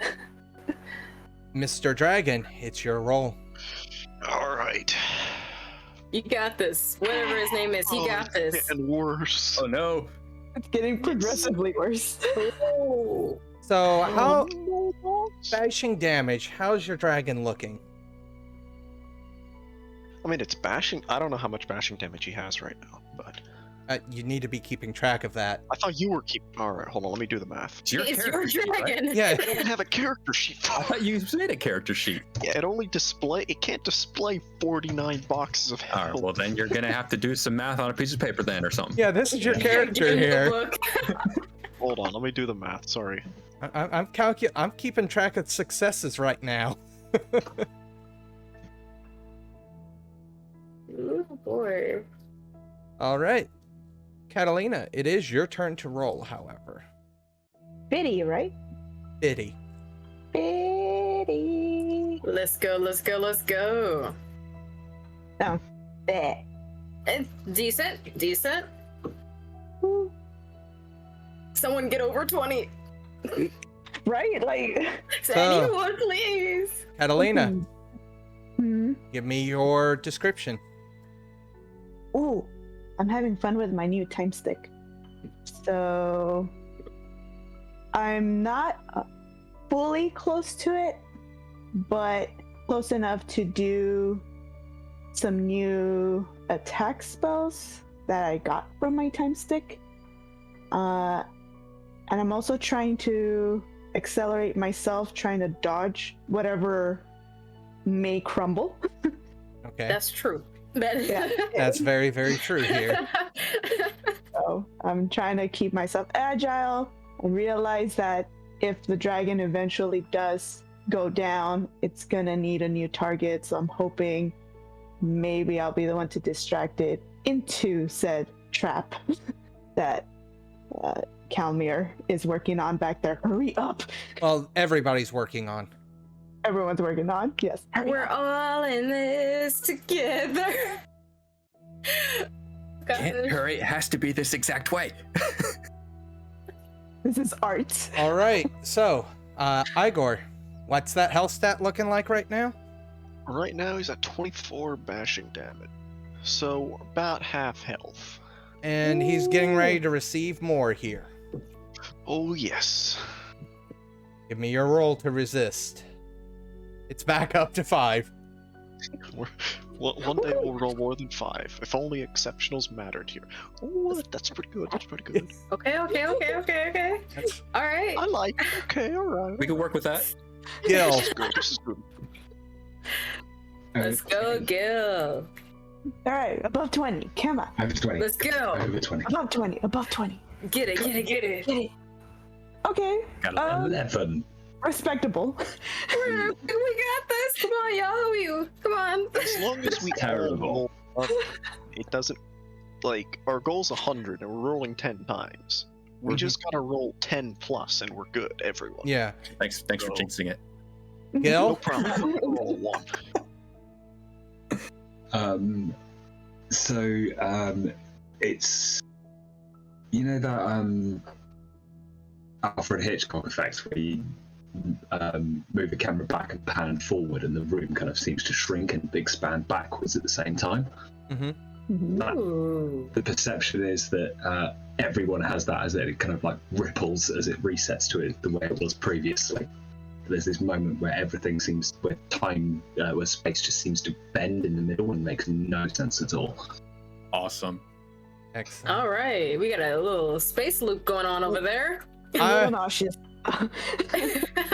S1: Mr. Dragon, it's your roll.
S2: Alright.
S6: You got this. Whatever his name is, he got this.
S2: And worse.
S3: Oh no.
S5: It's getting progressively worse.
S6: Oh.
S1: So, how bashing damage? How's your dragon looking?
S2: I mean, it's bashing. I don't know how much bashing damage he has right now, but
S1: You need to be keeping track of that.
S2: I thought you were keeping. Alright, hold on, let me do the math.
S3: It's your
S6: It's your
S3: character sheet, right?
S6: dragon.
S1: Yeah.
S2: I don't have a character sheet.
S3: I thought you made a character sheet.
S2: Yeah, it can't display 49 boxes of
S3: All
S2: health.
S3: right, well then you're gonna have to do some math on a piece of paper then or something.
S1: Yeah, this is your
S6: Give
S1: character
S6: him the
S1: here.
S6: book.
S2: Hold on, let me do the math, sorry.
S1: I'm keeping track of successes right now.
S6: Oh boy.
S1: All right, Catalina, it is your turn to roll. However,
S5: Biddy, right?
S1: Biddy.
S5: Biddy.
S6: Let's go, let's go, let's go.
S5: No. Bleh.
S6: Decent.
S5: Ooh.
S6: Someone get over 20.
S5: Right? Like...
S6: So anyone, please.
S1: Catalina,
S5: Hmm.
S1: give me your description.
S5: Ooh, I'm having fun with my new time stick. So I'm not fully close to it, but close enough to do some new attack spells that I got from my time stick. And I'm also trying to accelerate myself, trying to dodge whatever may crumble.
S1: Okay,
S6: That's true.
S5: Yeah.
S1: that's very, very true here.
S5: I'm trying to keep myself agile and realize that if the dragon eventually does go down, it's gonna need a new target. So I'm hoping maybe I'll be the one to distract it into said trap that Kalmir is working on back there. Hurry up!
S1: Well, everybody's working on.
S5: Everyone's working on. Yes. Hurry
S6: We're
S5: up.
S6: all in this together.
S3: Can't hurry. It has to be this exact way.
S5: This is art.
S1: All right, so Igor, what's that health stat looking like right now?
S2: Right now he's at 24 bashing damage. So about half health.
S1: And he's getting ready to receive more here.
S2: Oh yes.
S1: Give me your roll to resist. It's back up to 5.
S2: One day we'll roll more than 5. If only exceptionals mattered here. Oh, that's pretty good. That's pretty good.
S6: Okay. All right.
S2: I like it. Okay, alright.
S3: We can work with that.
S1: Gil,
S2: This is good. This is good.
S6: Let's go, Gil.
S5: All right, above 20. Come on.
S4: Over 20.
S6: Let's go.
S4: Over 20.
S5: Above 20. Above 20.
S6: Get it.
S5: Get it. Okay.
S3: Got it.
S4: 11.
S5: Respectable.
S6: We got this. Come on, y'all. Come on.
S2: As long as we
S4: Terrible.
S2: roll up, it doesn't, like, our goal's 100 and we're rolling 10 times. We just gotta roll 10 plus and we're good, everyone.
S1: yeah.
S3: Thanks for jinxing it.
S2: No
S1: Gil,
S2: problem. Roll 1.
S4: It's that Alfred Hitchcock effect where you move the camera back and pan forward and the room kind of seems to shrink and expand backwards at the same time.
S6: Ooh.
S4: The perception is that everyone has that as it kind of like ripples as it resets to it the way it was previously. There's this moment where everything seems, where space just seems to bend in the middle and makes no sense at all.
S3: Awesome.
S1: excellent.
S6: All right. We got a little space loop going on over there.
S5: A little nauseous.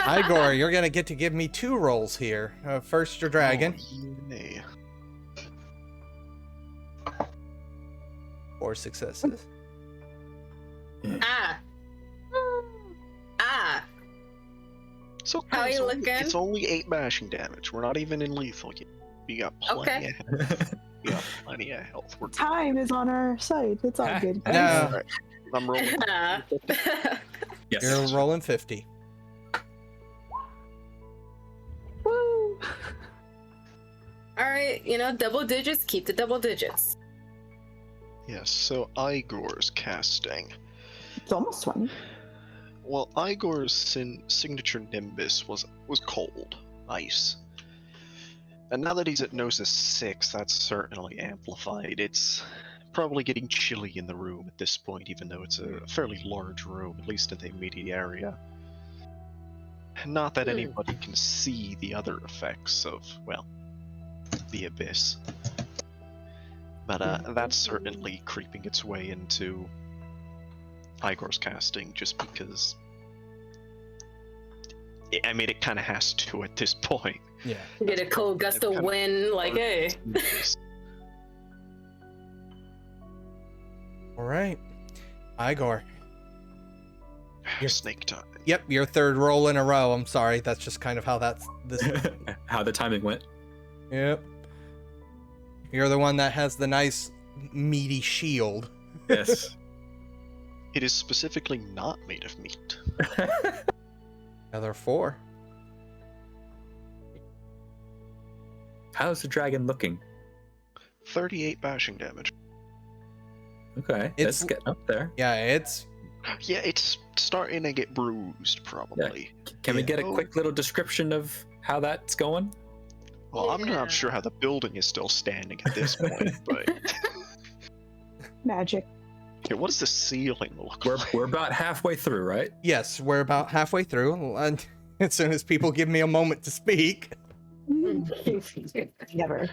S1: Igor, you're gonna get to give me 2 rolls here. First, your dragon.
S2: Oh, yay.
S1: 4 successes.
S6: Ah.
S2: So
S6: How
S2: it's
S6: you
S2: only,
S6: looking?
S2: It's only 8 bashing damage. We're not even in lethal yet. We got plenty
S6: Okay.
S2: of health. We got plenty of health. We're
S5: Time is on our side. It's all good.
S1: No.
S2: Alright, I'm rolling.
S3: Yes.
S1: You're rolling 50.
S5: Woo!
S6: All right. Double digits. Keep the double digits.
S2: Yes, so Igor's casting.
S5: It's almost 20.
S2: Well, Igor's signature Nimbus was cold, ice. And now that he's at Gnosis 6, that's certainly amplified. It's probably getting chilly in the room at this point, even though it's a fairly large room, at least in the immediate area. Not that anybody can see the other effects of, well, the Abyss. But that's certainly creeping its way into Igor's casting, just because it kind of has to at this point.
S1: Yeah.
S6: Get a cold gust of wind, like, hey.
S1: All right. Igor.
S2: Snake time.
S1: Yep, your 3rd roll in a row. I'm sorry. That's just kind of how this.
S3: How the timing went.
S1: Yep. You're the one that has the nice meaty shield.
S3: Yes.
S2: It is specifically not made of meat.
S1: Another 4.
S3: How's the dragon looking?
S2: 38 bashing damage.
S3: Okay,
S1: It's-
S3: that's getting up there.
S1: Yeah, it's
S2: Yeah, it's starting to get bruised, probably.
S3: Can we get a
S2: Oh.
S3: quick little description of how that's going?
S2: Well, I'm
S6: Yeah.
S2: not sure how the building is still standing at this point, but
S5: Magic.
S2: yeah, what does the ceiling look
S3: We're
S2: like?
S3: we're about halfway through, right?
S1: yes, we're about halfway through. And as soon as people give me a moment to speak.
S5: Never.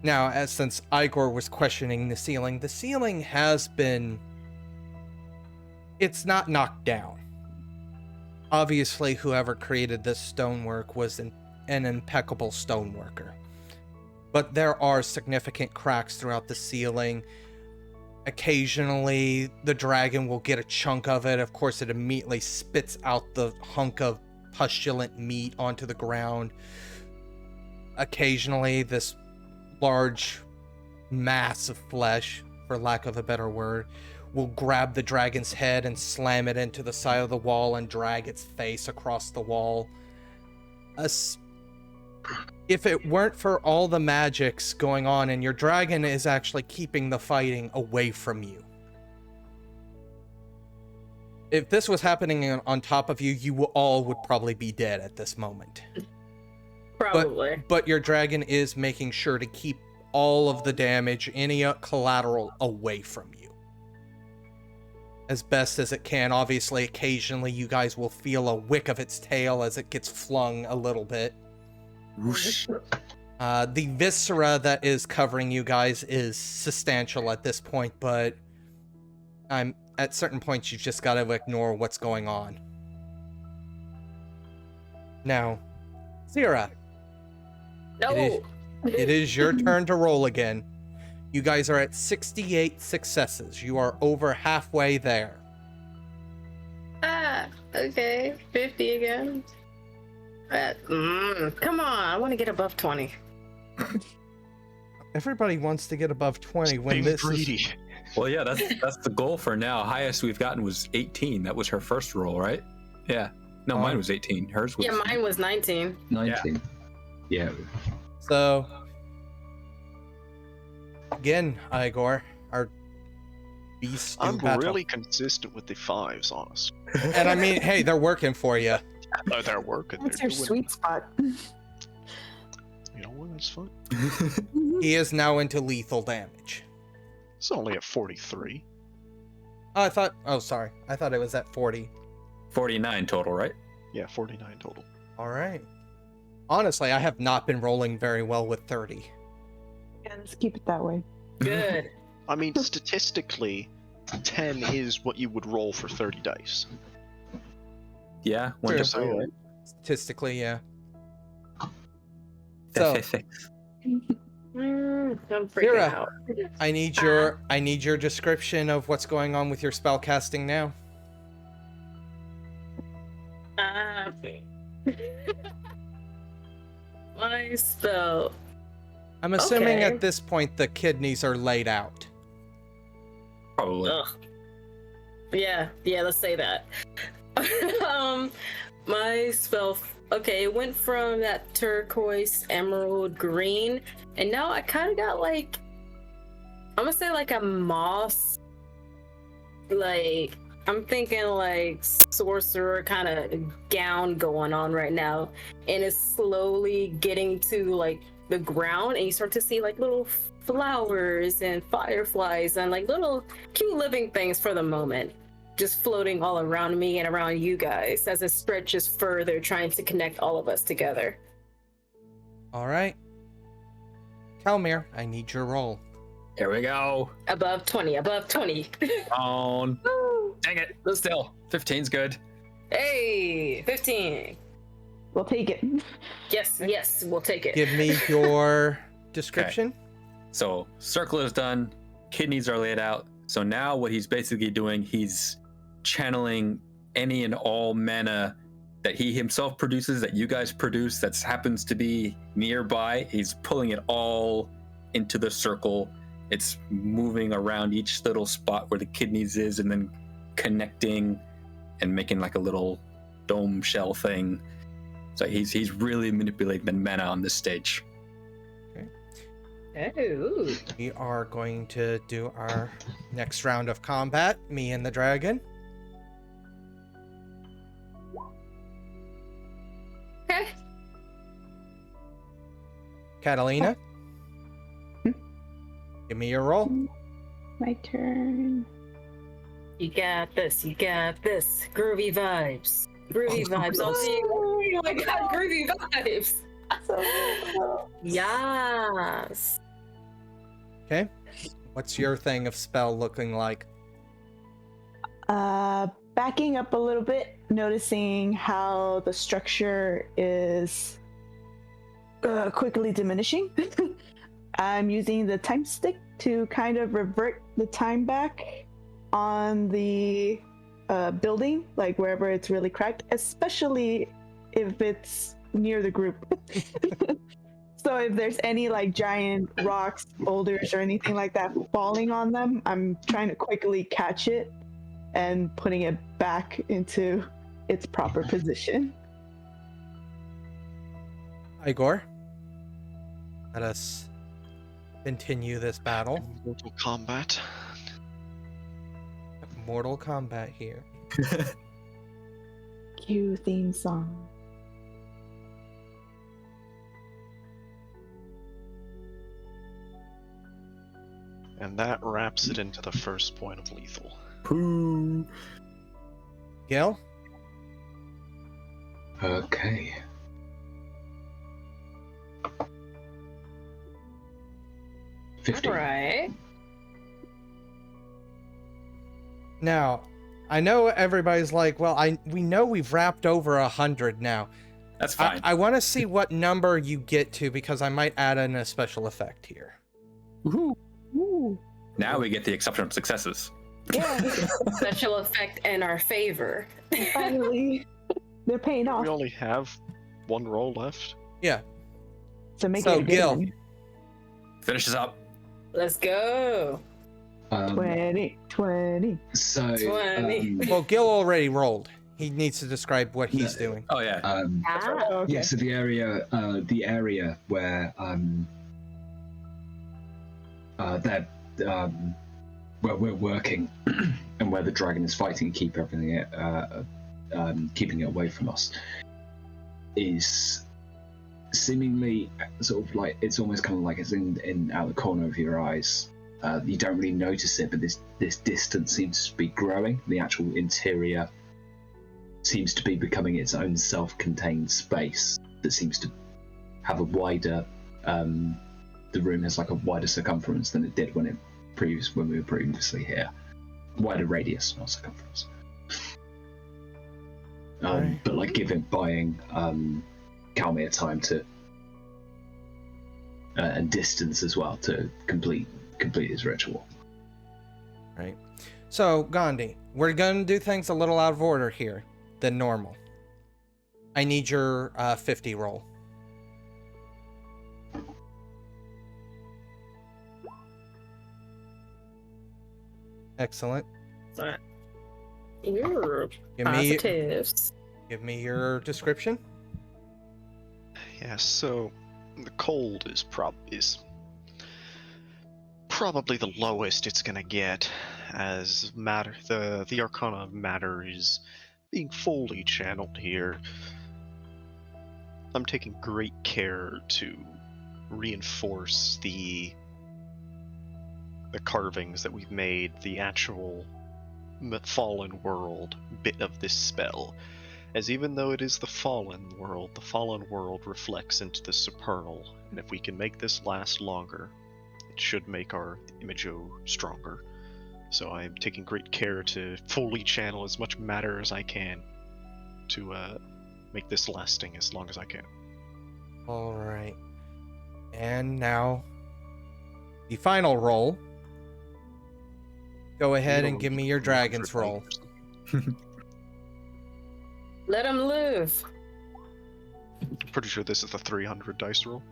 S1: Now, since Igor was questioning the ceiling has been. It's not knocked down. Obviously, whoever created this stonework was an impeccable stoneworker. But there are significant cracks throughout the ceiling. Occasionally, the dragon will get a chunk of it. Of course, it immediately spits out the hunk of pustulant meat onto the ground. Occasionally, this large mass of flesh, for lack of a better word, will grab the dragon's head and slam it into the side of the wall and drag its face across the wall. If it weren't for all the magics going on, and your dragon is actually keeping the fighting away from you. If this was happening on top of you, you all would probably be dead at this moment.
S6: Probably.
S1: But your dragon is making sure to keep all of the damage, any collateral, away from you. As best as it can. Obviously, occasionally you guys will feel a wick of its tail as it gets flung a little bit.
S3: Whoosh.
S1: The viscera that is covering you guys is substantial at this point, but at certain points you've just got to ignore what's going on. Now, Zira.
S6: No!
S1: It is your turn to roll again. You guys are at 68 successes. You are over halfway there.
S6: Okay. 50 again. Come on, I want to get above 20.
S1: Everybody wants to get above 20 when
S2: Being
S1: this
S2: greedy.
S1: is...
S3: Well, yeah, that's the goal for now. Highest we've gotten was 18. That was her first roll, right? Yeah. No, mine was 18. Hers was...
S6: Yeah, mine was 19.
S4: 19. Yeah.
S1: So, again, Igor, our beast in
S2: I'm
S1: battle.
S2: really consistent with the 5s, honest.
S1: And I mean, hey, they're working for you.
S2: Oh, they're working.
S5: That's
S2: They're
S5: your
S2: doing-
S5: sweet spot.
S2: You know what? That's fine.
S1: He is now into lethal damage.
S2: It's only at 43.
S1: Oh, sorry. I thought it was at 40.
S3: 49 total, right?
S2: Yeah, 49 total.
S1: All right. Honestly, I have not been rolling very well with 30.
S5: Yeah, let's keep it that way.
S6: Good.
S2: I mean, statistically, 10 is what you would roll for 30 dice.
S3: Yeah,
S1: Sure.
S3: wonderful.
S1: Statistically, yeah. So,
S6: I'm freaking
S1: Zira,
S6: out.
S1: I need your description of what's going on with your spell casting now.
S6: My spell.
S1: I'm assuming
S6: Okay.
S1: at this point the kidneys are laid out.
S3: Probably.
S6: Ugh. Yeah, let's say that. My spell. Okay, it went from that turquoise emerald green, and now I kind of got like, I'm gonna say like a moss. Like, I'm thinking like sorcerer kind of gown going on right now, and it's slowly getting to like the ground, and you start to see like little flowers and fireflies and like little cute living things for the moment, just floating all around me and around you guys as it stretches further, trying to connect all of us together.
S1: All right. Kalmir, I need your roll.
S3: Here we go.
S6: Above 20, above 20.
S3: On.
S6: Woo!
S3: Dang it. Still. 15's good.
S6: Hey, 15.
S5: We'll take it.
S6: Yes, we'll take it.
S1: Give me your description.
S3: So, circle is done. Kidneys are laid out. So now what he's basically doing, he's channeling any and all mana that he himself produces, that you guys produce, that happens to be nearby. He's pulling it all into the circle. It's moving around each little spot where the kidneys is, and then connecting and making like a little dome shell thing. So he's really manipulating the mana on this stage.
S6: Oh.
S1: We are going to do our next round of combat, me and the dragon.
S6: Okay.
S1: Catalina, give me your roll.
S5: My turn.
S6: You got this. Groovy vibes. Oh my god, groovy vibes. Yes.
S1: Okay. What's your thing of spell looking like?
S5: Backing up a little bit, noticing how the structure is quickly diminishing. I'm using the time stick to kind of revert the time back on the building, like wherever it's really cracked, especially if it's near the group. So if there's any like giant rocks, boulders, or anything like that falling on them, I'm trying to quickly catch it and putting it back into its proper position.
S1: Igor, let us continue this battle.
S2: Mortal Kombat.
S1: Mortal Kombat here.
S5: Cue theme song.
S2: And that wraps it into the first point of lethal.
S3: Pooh.
S1: Gil?
S4: Okay.
S6: All right.
S1: Now, I know everybody's like, well, we know we've wrapped over 100 now.
S3: That's fine.
S1: I want to see what number you get to because I might add in a special effect here.
S3: Woohoo.
S5: Ooh.
S3: Now we get the exceptional successes.
S5: Yeah,
S6: Special effect in our favor.
S5: finally. They're paying off.
S2: We only have one roll left.
S1: Yeah.
S5: So make
S1: So,
S5: it a good
S1: Gil.
S5: one.
S3: Finishes up.
S6: Let's go.
S5: 20.
S4: So,
S6: 20.
S1: Well, Gil already rolled. He needs to describe what he's doing.
S3: Oh yeah.
S5: Oh, okay.
S4: yeah. So the area where that where we're working and where the dragon is fighting, keeping it away from us, is seemingly sort of like it's almost kind of like it's in out the corner of your eyes. You don't really notice it, but this distance seems to be growing. The actual interior seems to be becoming its own self-contained space that seems to have a wider. The room has like a wider circumference than it did when we were previously here. Wider radius, not circumference.
S1: Right.
S4: But like buying Kalmir time to and distance as well to complete his ritual.
S1: Right. So, Gandhi, we're going to do things a little out of order here than normal. I need your 50 roll. Excellent.
S6: You're
S1: Give
S6: positives.
S1: me your description.
S2: Yeah, so the cold is probably the lowest it's gonna get, as matter the arcana of matter is being fully channeled here. I'm taking great care to reinforce the carvings that we've made, the actual fallen world bit of this spell, as even though it is the fallen world reflects into the supernal, and if we can make this last longer, it should make our imago stronger. So I'm taking great care to fully channel as much matter as I can to make this lasting as long as I can.
S1: All right. And now, the final roll. Go ahead and give me your dragon's roll.
S6: Let him live.
S2: I'm pretty sure this is the 300 dice roll.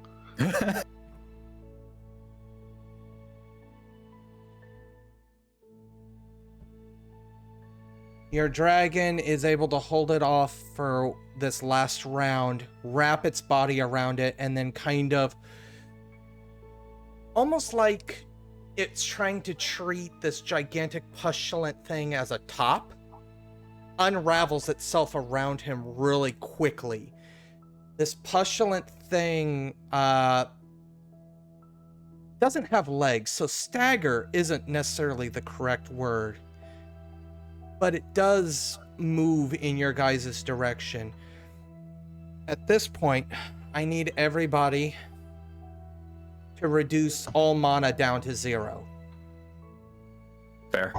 S1: Your dragon is able to hold it off for this last round, wrap its body around it, and then kind of almost like it's trying to treat this gigantic pustulant thing as a top, unravels itself around him really quickly. This pustulant thing doesn't have legs, so stagger isn't necessarily the correct word, but it does move in your guys' direction. At this point, I need everybody to reduce all mana down to 0.
S3: Fair.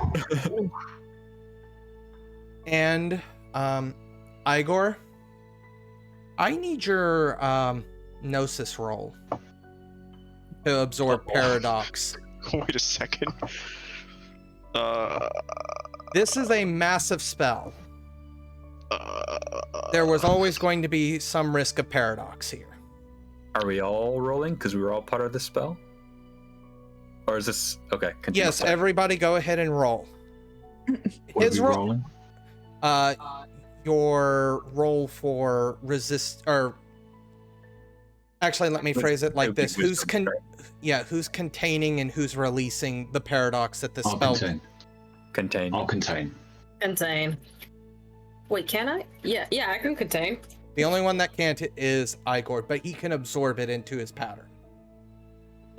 S1: And Igor, I need your Gnosis roll to absorb Paradox.
S2: Wait a second.
S1: This is a massive spell. There was always going to be some risk of paradox here.
S3: Are we all rolling because we were all part of the spell? Or is this okay? Continue.
S1: Yes, everybody go ahead and roll.
S7: What
S1: His
S7: are we
S1: ro-
S7: rolling?
S1: Your roll for resist, or actually, let me phrase it like this: who's containing and who's releasing the paradox that the
S4: I'll
S1: spell?
S3: Contain.
S4: I'll contain.
S6: Contain. Wait, can I? Yeah, I can contain.
S1: The only one that can't is Igor, but he can absorb it into his pattern.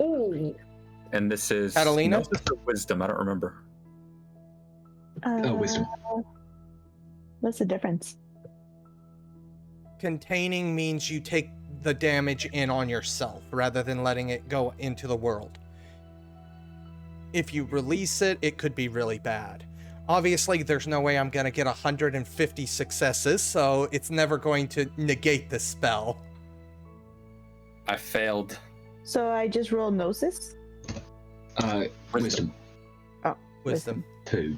S6: Ooh.
S3: And this is
S1: Catalina?
S3: No, this is wisdom. I don't remember.
S4: Wisdom.
S5: What's the difference?
S1: Containing means you take the damage in on yourself rather than letting it go into the world. If you release it, it could be really bad. Obviously, there's no way I'm going to get 150 successes, so it's never going to negate the spell.
S3: I failed.
S5: So I just roll Gnosis?
S4: Wisdom.
S5: Oh,
S1: Wisdom.
S4: 2.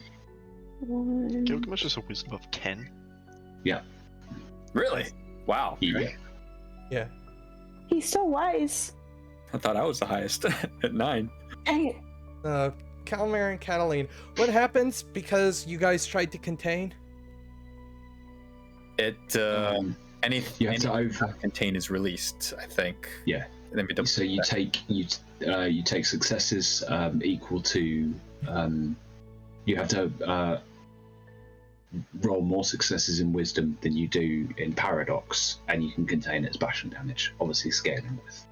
S5: One.
S2: Gilgamesh is a wisdom of 10.
S4: Yeah.
S3: Really? Wow.
S4: Yeah.
S1: Yeah.
S5: He's so wise.
S3: I thought I was the highest at 9.
S5: Dang it.
S1: Kalmir and Catalina, what happens because you guys tried to contain?
S3: It anything
S4: You have to over.
S3: contain is released, I think.
S4: Yeah.
S3: Let me double
S4: So you
S3: check.
S4: take successes equal to you have to roll more successes in wisdom than you do in paradox, and you can contain its bashing damage, obviously scaling with.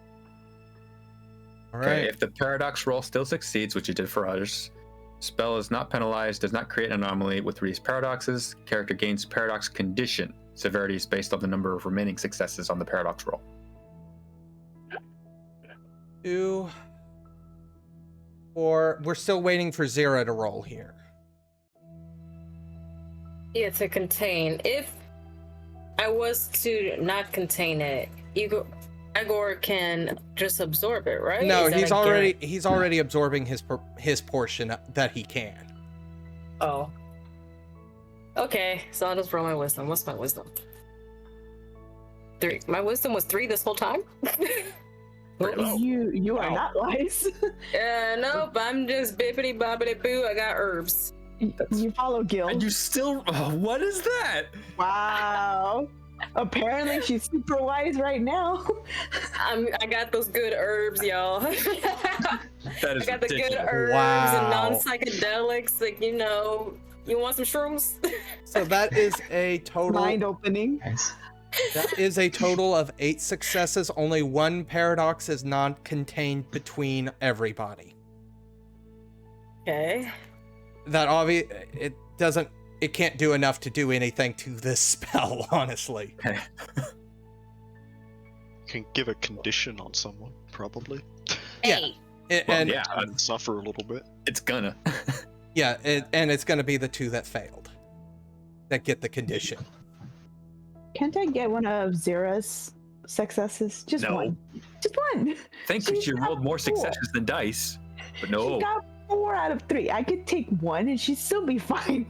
S1: All
S3: Okay,
S1: right.
S3: if the paradox roll still succeeds, which it did for others, spell is not penalized, does not create an anomaly with these paradoxes. Character gains paradox condition. Severity is based on the number of remaining successes on the paradox roll.
S1: 2, 4. We're still waiting for Zira to roll here.
S6: Yeah, to contain. If I was to not contain it, Igor can just absorb it, right?
S1: No,
S6: Is that
S1: he's
S6: a
S1: already absorbing his portion that he can.
S6: Oh. Okay, so I'll just roll my wisdom. What's my wisdom? 3. My wisdom was 3 this whole time?
S5: You are not wise.
S6: Nope, I'm just bippity boppity boo. I got herbs.
S5: You follow Gil.
S3: And you still, what is that?
S5: Wow. Apparently she's super wise right now.
S6: I got those good herbs, y'all.
S3: That is
S6: I got the good
S3: ridiculous.
S6: herbs
S1: Wow.
S6: and non-psychedelics. Like, you want some shrooms?
S1: So that is a total.
S5: Mind opening.
S4: Yes.
S1: That is a total of 8 successes. Only 1 paradox is not contained between everybody.
S6: Okay.
S1: That it can't do enough to do anything to this spell, honestly.
S2: Can give a condition on someone, probably.
S1: Yeah.
S6: Hey.
S1: And
S3: yeah,
S2: And suffer a little bit.
S3: it's gonna.
S1: yeah, and it's going to be the 2 that failed that get the condition.
S5: Can't I get one of Zira's successes? Just
S3: No.
S5: one. Just one.
S3: Think
S5: She
S3: she
S5: got
S3: rolled more
S5: 4.
S3: successes than dice, but no.
S5: She got 4 out of 3. I could take 1 and she'd still be fine.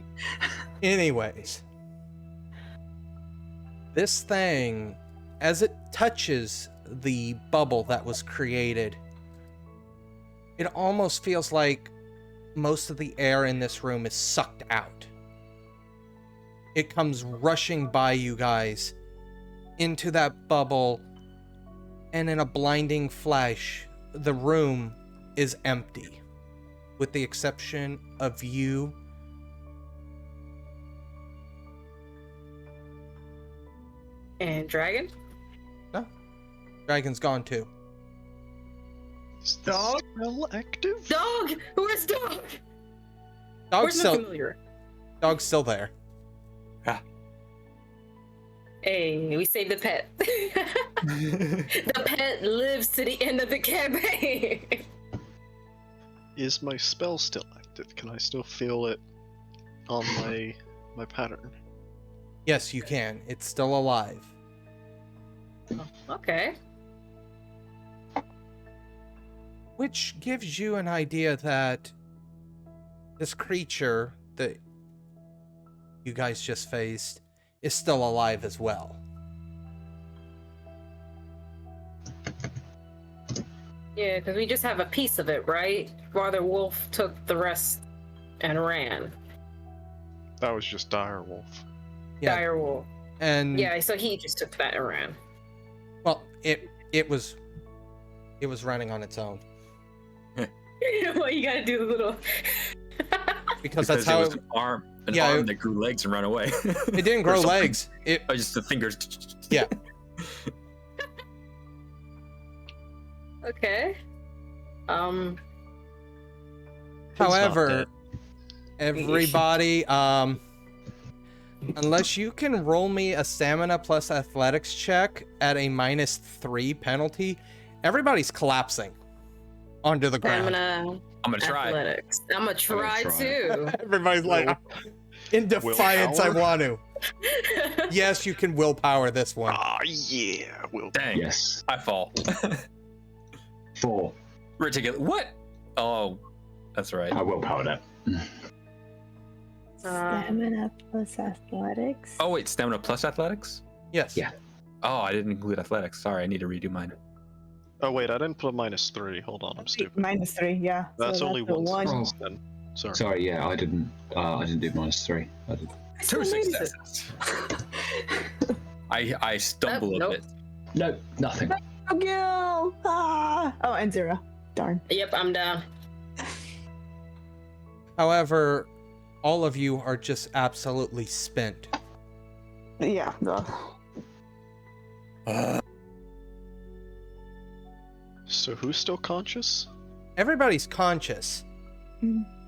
S1: Anyways, this thing, as it touches the bubble that was created, it almost feels like most of the air in this room is sucked out. It comes rushing by you guys into that bubble, and in a blinding flash, the room is empty, with the exception of you
S6: And dragon?
S1: Dragon's gone too.
S2: Is the spell active?
S6: Dog! Where's dog?
S1: Dog's
S6: Where's the
S1: still
S6: familiar?
S1: there.
S6: Hey, we saved the pet. The pet lives to the end of the campaign.
S2: Is my spell still active? Can I still feel it on my pattern?
S1: Yes, you can. It's still alive.
S6: Okay.
S1: Which gives you an idea that this creature that you guys just faced is still alive as well.
S6: Yeah, because we just have a piece of it, right? Father Wolf took the rest and ran.
S2: That was just Direwolf.
S1: Yeah.
S6: Dire Wolf.
S1: And
S6: Yeah, so he just took that and ran.
S1: well, it was running on its own.
S6: Well, you gotta do the little.
S1: Because that's how
S3: it was an arm that grew legs and ran away.
S1: It didn't grow legs. It
S3: just the fingers.
S1: Yeah.
S6: Okay.
S1: However, everybody, unless you can roll me a stamina plus athletics check at a -3 penalty, everybody's collapsing onto the ground.
S3: I'm gonna try.
S6: Athletics. I'm gonna try too.
S1: Everybody's like, in defiance, I want to. Yes, you can willpower this one.
S2: Ah, yeah.
S3: Dang.
S4: Yes.
S3: I fall.
S4: 4.
S3: Ridiculous. What? Oh, that's right.
S4: I willpowered it.
S5: Stamina plus athletics.
S3: Oh wait, stamina plus athletics?
S1: Yes.
S4: Yeah.
S3: Oh, I didn't include athletics. Sorry, I need to redo mine.
S2: Oh wait, I didn't put a -3. Hold on, I'm stupid.
S5: -3, yeah.
S2: That's
S5: so
S2: only
S5: a
S2: one
S4: Oh.
S2: success then. Sorry.
S4: Sorry, yeah, I didn't do -3. I did.
S3: 2 successes. I stumble
S6: Nope.
S3: a bit.
S4: No, nothing.
S5: Oh, Gil! Ah! Oh, and Zira. Darn.
S6: Yep, I'm down.
S1: However, all of you are just absolutely spent.
S5: Yeah. No.
S2: So who's still conscious?
S1: Everybody's conscious.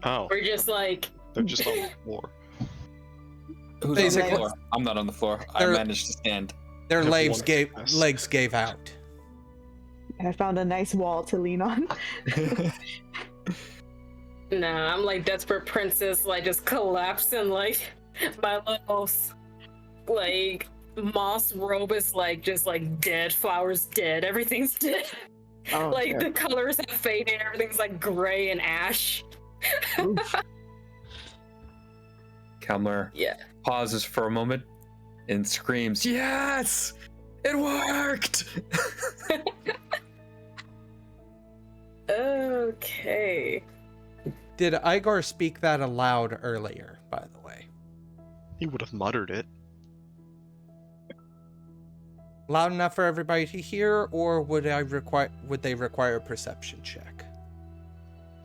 S2: Oh,
S6: We're just like.
S2: they're just on the floor.
S3: Who's on
S1: Basically-
S3: the floor? I'm not on the floor. I
S1: They're-
S3: managed to stand.
S1: Their
S2: Everyone
S1: legs gave out.
S5: I found a nice wall to lean on.
S6: Nah, I'm like desperate princess, like just collapsing, like my little like moss robe is like just like dead, flowers dead, everything's dead.
S5: Oh,
S6: Like
S5: sure.
S6: the colors have faded, everything's like gray and ash.
S3: Kalmir
S6: Yeah.
S3: pauses for a moment and screams, "Yes! It worked!"
S6: Okay.
S1: Did Igor speak that aloud earlier, by the way?
S2: He would have muttered it.
S1: Loud enough for everybody to hear, or would they require a perception check?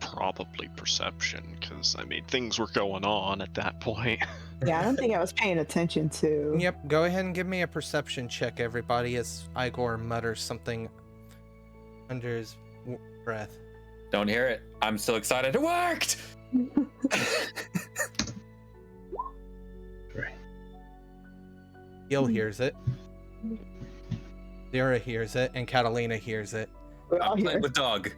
S2: Probably perception, because I mean things were going on at that point.
S5: Yeah, I don't think I was paying attention to.
S1: Yep, go ahead and give me a perception check, everybody, as Igor mutters something under his breath.
S3: Don't hear it. I'm still excited. It worked!
S1: Gil hears it. Zira hears it, and Catalina hears it.
S5: We're all
S3: I'm
S5: here.
S3: playing with dog.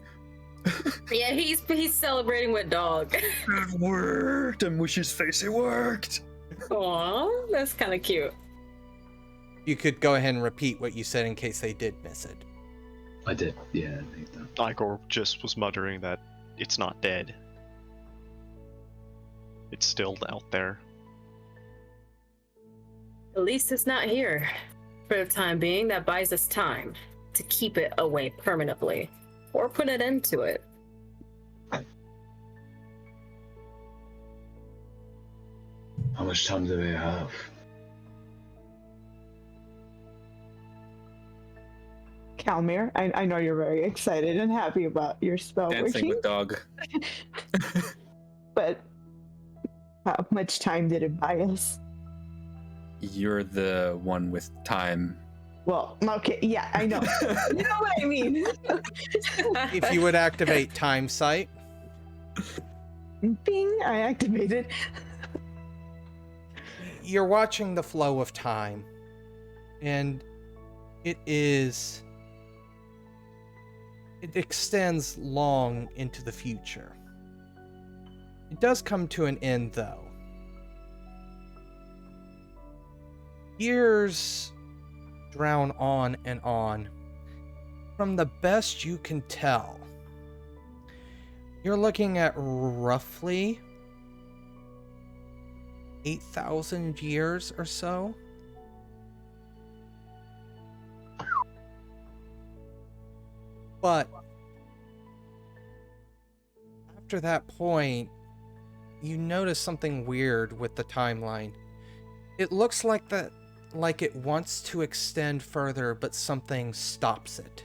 S6: Yeah, he's celebrating with dog.
S3: It worked! And Mush's face, it worked!
S6: Aw, that's kind of cute.
S1: You could go ahead and repeat what you said in case they did miss it.
S4: I did. Yeah, I think that.
S2: Igor just was muttering that it's not dead. It's still out there.
S6: At least it's not here. For the time being, that buys us time to keep it away permanently. Or put an end to it.
S4: How much time do we have?
S5: Kalmir, I know you're very excited and happy about your spell
S3: Dancing
S5: working,
S3: with dog.
S5: but how much time did it buy us?
S3: You're the one with time.
S5: Well, okay, yeah, I know. You know what I mean.
S1: If you would activate Time Sight,
S5: Bing, I activated.
S1: you're watching the flow of time, and it extends long into the future. It does come to an end, though. Years drown on and on. From the best you can tell, you're looking at roughly 8,000 years or so. But after that point, you notice something weird with the timeline. It looks like it wants to extend further, but something stops it.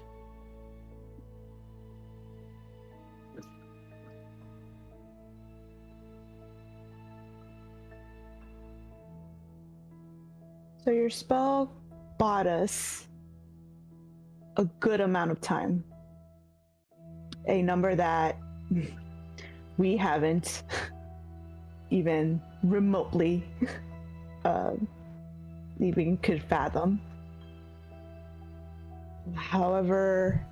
S5: So your spell bought us a good amount of time. A number that we haven't even remotely even could fathom. However,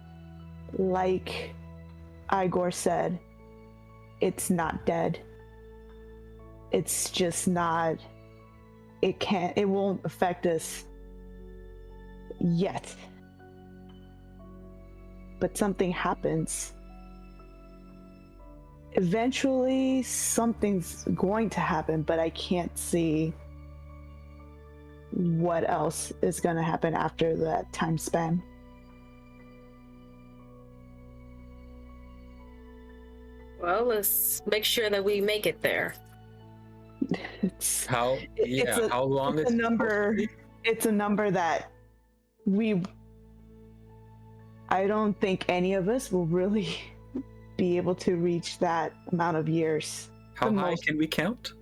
S5: like Igor said, it's not dead. It's just not, it won't affect us yet. But something happens. Eventually, something's going to happen, but I can't see what else is going to happen after that time span.
S6: Well, let's make sure that we make it there.
S3: How long
S5: it's a number? It's a number that I don't think any of us will really be able to reach that amount of years.
S3: How high can we count?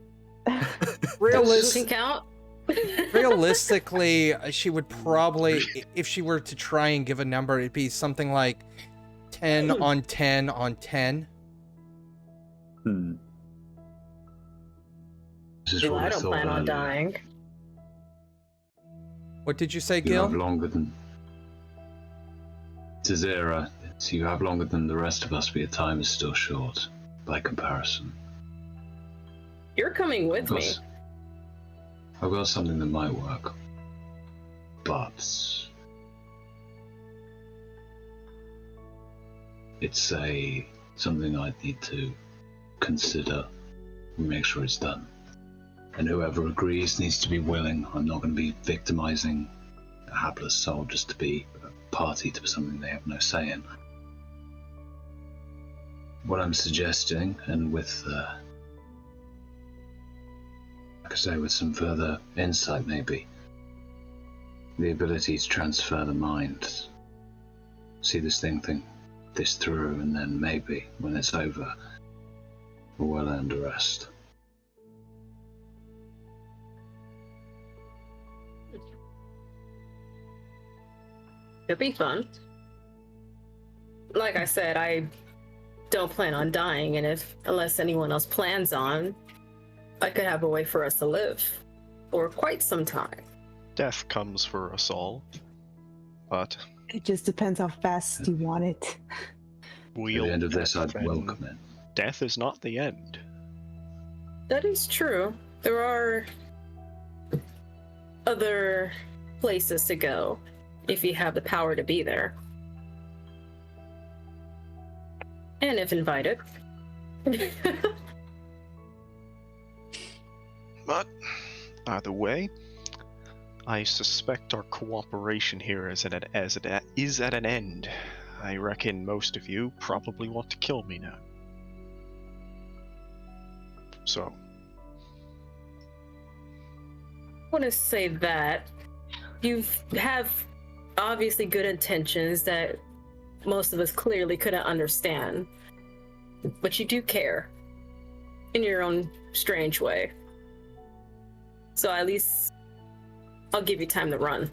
S1: Realistically, she would probably, if she were to try and give a number, it'd be something like 10 on 10 on 10.
S6: Well, I don't plan on dying.
S1: What did you say,
S4: You
S1: Gil?
S4: have longer than... To Zira, you have longer than the rest of us, but your time is still short, by comparison.
S6: You're coming with me.
S4: I've got something that might work, but it's something I need to consider and make sure it's done. And whoever agrees needs to be willing. I'm not going to be victimizing a hapless soul just to be a party to something they have no say in. What I'm suggesting, and with like I say, with some further insight maybe, the ability to transfer the mind, see this thing, think this through, and then maybe when it's over, a well-earned rest.
S6: It'd be fun. Like I said, I don't plan on dying, and unless anyone else plans on, I could have a way for us to live for quite some time.
S2: Death comes for us all, but
S5: It just depends how fast you want it.
S4: At the end of this, I'd welcome it.
S2: Death is not the end.
S6: That is true. There are other places to go if you have the power to be there. And if invited.
S2: But either way, I suspect our cooperation here is at an end. I reckon most of you probably want to kill me now. So.
S6: I want to say that you have obviously good intentions that most of us clearly couldn't understand, but you do care in your own strange way. So at least I'll give you time to run.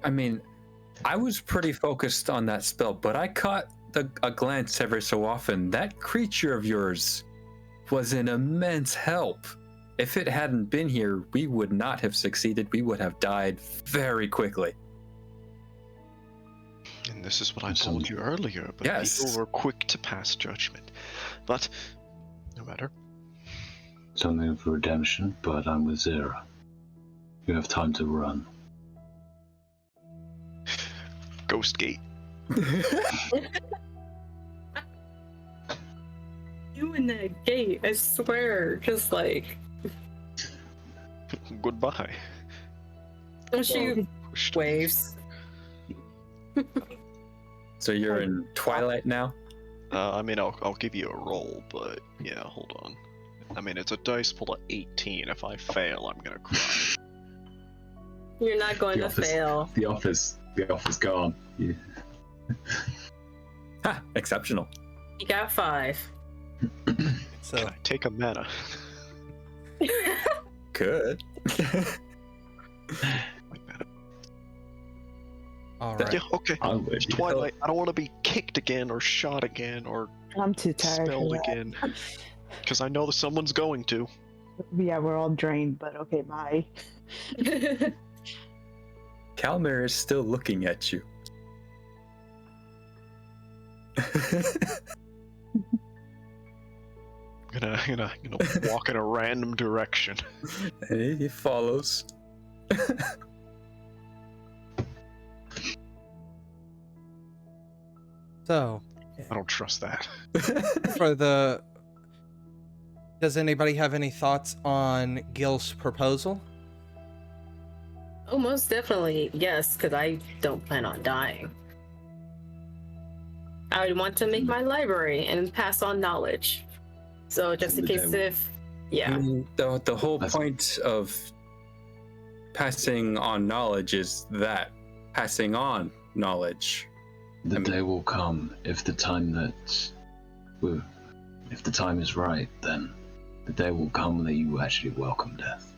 S3: I mean, I was pretty focused on that spell, but I caught a glance every so often. That creature of yours was an immense help. If it hadn't been here, we would not have succeeded. We would have died very quickly.
S2: And this is what I told you earlier, but people were quick to pass judgment. But, no matter.
S4: Something for redemption, but I'm with Zira. You have time to run.
S2: Ghost Gate.
S6: you in that gate, I swear. Just like,
S2: Goodbye.
S6: she
S2: Pushed.
S6: waves.
S3: So you're in Twilight now?
S2: I mean, I'll give you a roll, but yeah, hold on. I mean, it's a dice pool of 18. If I fail, I'm gonna cry.
S6: You're not going
S4: The
S6: to
S4: office-
S6: fail.
S4: The offer's gone. Yeah.
S3: Ha! Exceptional.
S6: You got 5.
S1: So
S2: Can I take a mana?
S3: Good.
S2: Like that.
S1: all right.
S2: Yeah, okay.
S4: I would.
S2: It's
S4: Yeah.
S2: Twilight. I don't want to be kicked again, or shot again, or
S5: I'm too tired for
S2: spelled
S5: that.
S2: again. Because I know that someone's going to.
S5: Yeah, we're all drained, but okay, bye.
S3: Kalmir is still looking at you.
S2: Gonna walk in a random direction.
S3: And he follows.
S1: So
S2: I don't trust that.
S1: for the, does anybody have any thoughts on Gil's proposal?
S6: Oh, most definitely, yes, because I don't plan on dying. I would want to make my library and pass on knowledge. So just in case if,
S3: I
S6: yeah.
S3: mean, the whole
S4: That's-
S3: point of passing on knowledge is that passing on knowledge.
S4: The day will come if the time is right. Then the day will come that you actually welcome death.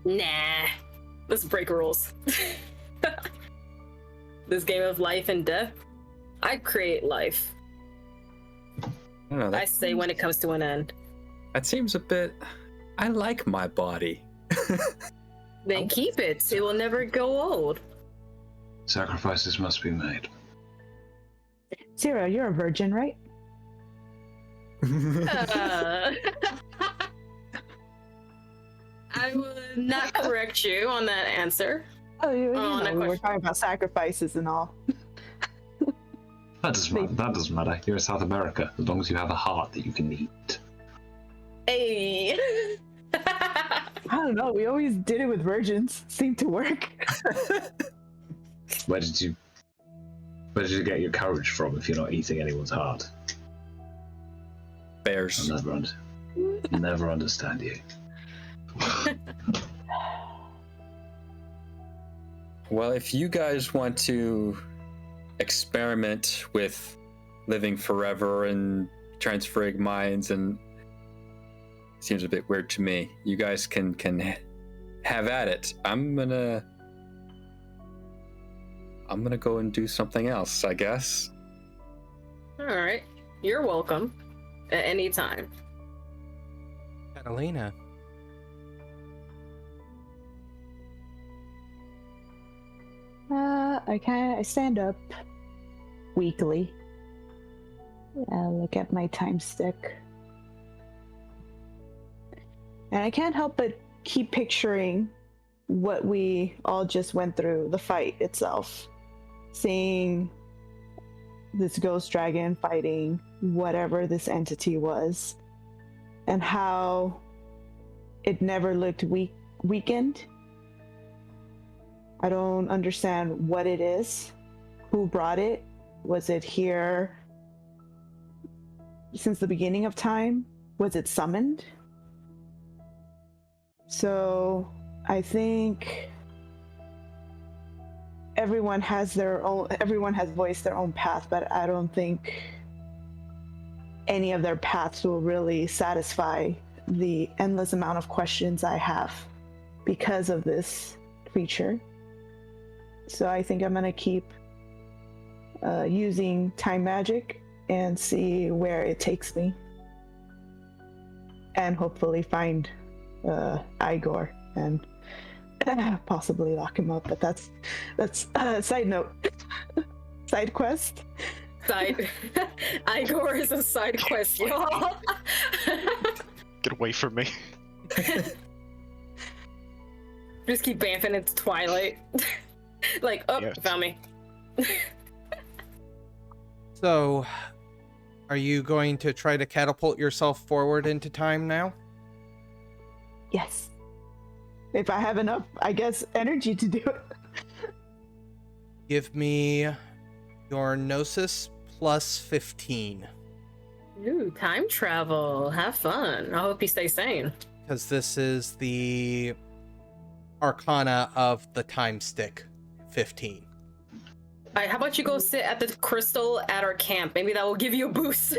S6: Nah. Let's break rules. This game of life and death, I create life.
S3: I don't know.
S6: I
S3: That,
S6: say when it comes to an end.
S3: that seems a bit. I like my body.
S6: Then keep it. It will never go old.
S4: Sacrifices must be made.
S5: Zira, you're a virgin, right?
S6: I would not correct you on that answer.
S5: Oh, you
S6: Oh,
S5: know,
S6: no
S5: we were
S6: question.
S5: talking about sacrifices and all.
S4: That doesn't matter. You're in South America. As long as you have a heart that you can eat.
S6: Hey.
S5: I don't know. We always did it with virgins. Seemed to work.
S4: Where did you get your courage from if you're not eating anyone's heart?
S3: Bears.
S4: I'll never understand you.
S3: Well, if you guys want to experiment with living forever and transferring minds, and seems a bit weird to me, you guys can have at it. I'm gonna go and do something else, I guess.
S6: All right. You're welcome at any time.
S1: Catalina.
S5: I stand up weekly. Look at my time stick. And I can't help but keep picturing what we all just went through, the fight itself. Seeing this ghost dragon fighting whatever this entity was, and how it never looked weakened. I don't understand what it is. Who brought it? Was it here since the beginning of time? Was it summoned? So I think everyone has voiced their own path, but I don't think any of their paths will really satisfy the endless amount of questions I have because of this creature. So I think I'm gonna keep using time magic and see where it takes me, and hopefully find Igor and possibly lock him up. But that's side note, side quest.
S6: Igor is a side quest, y'all.
S2: Get away from me.
S6: Just keep bamfing into Twilight. Like, oh,
S2: Yeah.
S6: found me.
S1: So, Are you going to try to catapult yourself forward into time now?
S5: Yes. If I have enough, I guess, energy to do it.
S1: Give me your Gnosis plus 15.
S6: Ooh, time travel. Have fun. I hope you stay sane.
S1: Because this is the Arcana of the Time Stick 15.
S6: Alright, how about you go sit at the crystal at our camp? Maybe that will give you a boost.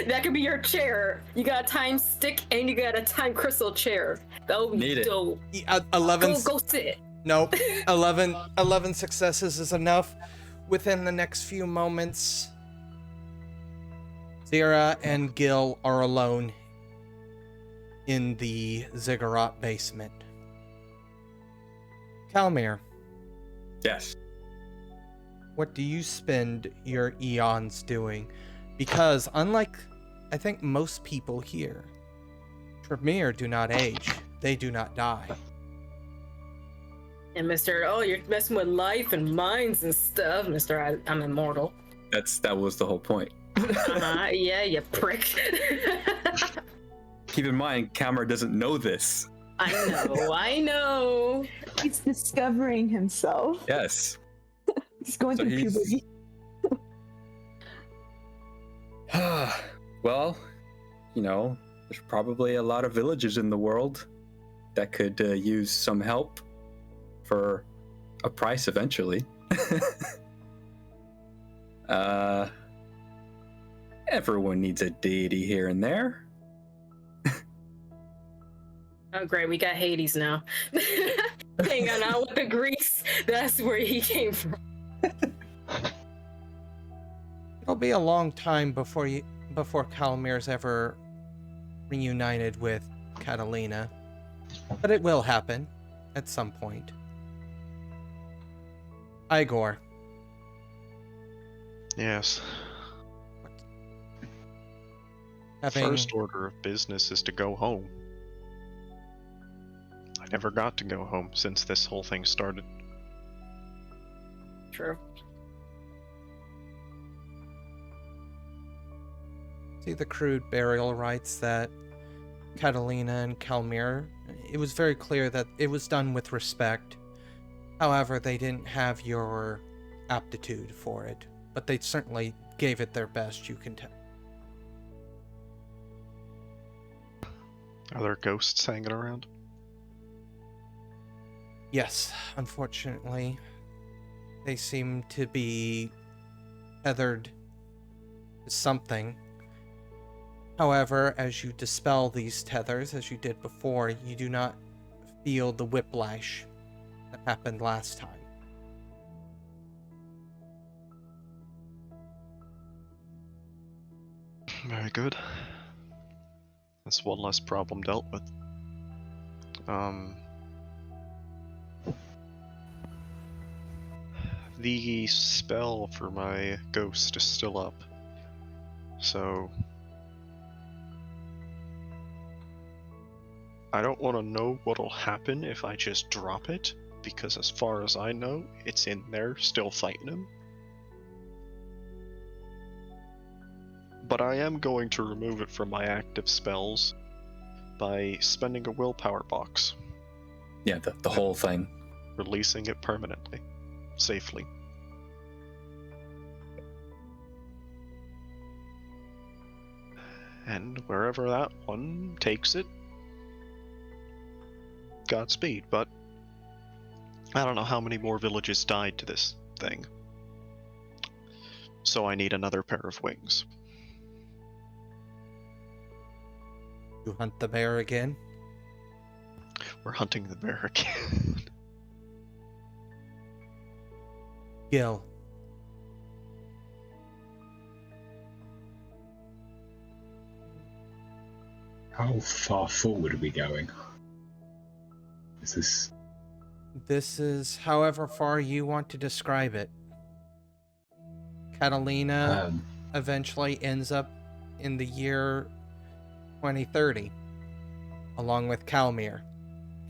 S6: That could be your chair. You got a time stick and you got a time crystal chair. That would be dope.
S1: 11.
S6: Go sit.
S1: Nope. 11 successes is enough. Within the next few moments, Zira and Gil are alone in the ziggurat basement. Kalmir,
S3: Yes.
S1: what do you spend your eons doing? Because unlike, I think, most people here, Tremere do not age. They do not die.
S6: And Mr. Oh, you're messing with life and minds and stuff. Mr. I'm immortal.
S3: That was the whole point.
S6: Yeah, you prick.
S3: Keep in mind, Kalmir doesn't know this.
S6: I know.
S5: He's discovering himself.
S3: Yes.
S5: He's going
S3: So
S5: through
S3: he's-
S5: puberty.
S3: Well, there's probably a lot of villages in the world that could use some help for a price eventually. Everyone needs a deity here and there.
S6: Oh, great. We got Hades now. Hang on, out with the Greeks. That's where he came from.
S1: It'll be a long time before Kalmir's ever reunited with Catalina, but it will happen at some point. Igor,
S2: Yes.
S1: having
S2: First order of business is to go home. I never got to go home since this whole thing started.
S6: True.
S1: see the crude burial rites that Catalina and Kalmir, it was very clear that it was done with respect. However, they didn't have your aptitude for it, but they certainly gave it their best, you can tell.
S2: Are there ghosts hanging around?
S1: Yes, unfortunately, they seem to be tethered to something. However, as you dispel these tethers, as you did before, you do not feel the whiplash that happened last time.
S2: Very good. That's one less problem dealt with. The spell for my ghost is still up. So I don't want to know what'll happen if I just drop it, because as far as I know, it's in there still fighting him. But I am going to remove it from my active spells by spending a willpower box,
S3: Yeah, the whole thing.
S2: releasing it permanently, safely. And wherever that one takes it, Godspeed, but I don't know how many more villages died to this thing. So I need another pair of wings.
S1: You hunt the bear again?
S2: We're hunting the bear again.
S1: Gil.
S4: How far forward are we going? Is this...
S1: This is however far you want to describe it. Catalina eventually ends up in the year 2030, along with Kalmir.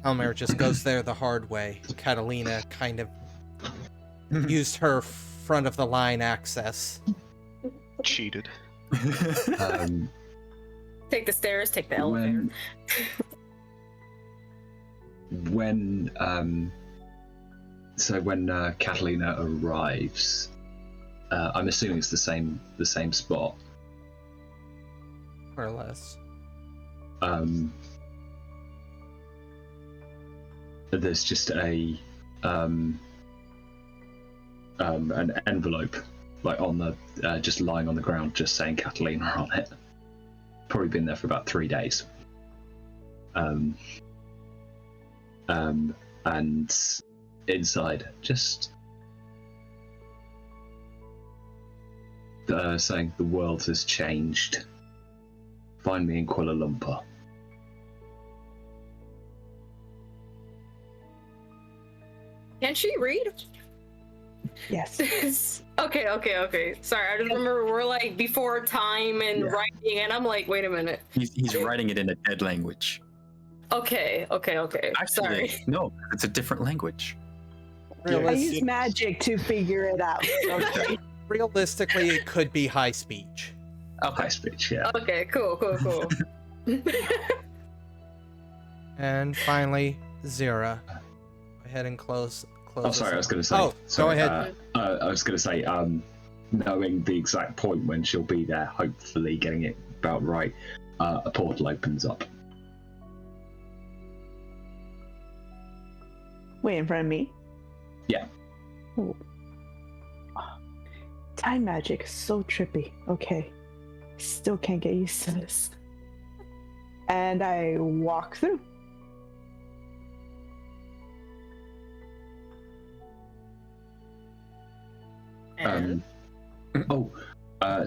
S1: Kalmir just goes there the hard way. Catalina kind of used her front of the line access.
S2: Cheated.
S6: Take the stairs, take the elevator.
S4: When Catalina arrives, I'm assuming it's the same spot.
S1: More or less.
S4: There's just an envelope, like on the just lying on the ground, just saying Catalina on it. Probably been there for about 3 days. And inside, just saying the world has changed. Find me in Kuala Lumpur.
S6: Can she read?
S5: Yes.
S6: Okay. Sorry, I just remember we're like before time and writing, and I'm like, wait a minute.
S3: He's writing it in a dead language.
S6: Okay.
S3: Actually,
S6: Sorry.
S3: no, it's a different language.
S5: I use magic to figure it out. Okay.
S1: Realistically, it could be high speech.
S4: High speech, yeah.
S6: Okay, cool.
S1: And finally, Zira. Go ahead and close.
S4: Oh, sorry, I was going to say.
S1: Oh, go ahead.
S4: I was going to say, knowing the exact point when she'll be there, hopefully getting it about right, a portal opens up.
S5: Wait, in front of me?
S4: Yeah.
S5: Ooh. Time magic is so trippy. Okay. Still can't get used to this. And I walk through.
S6: And?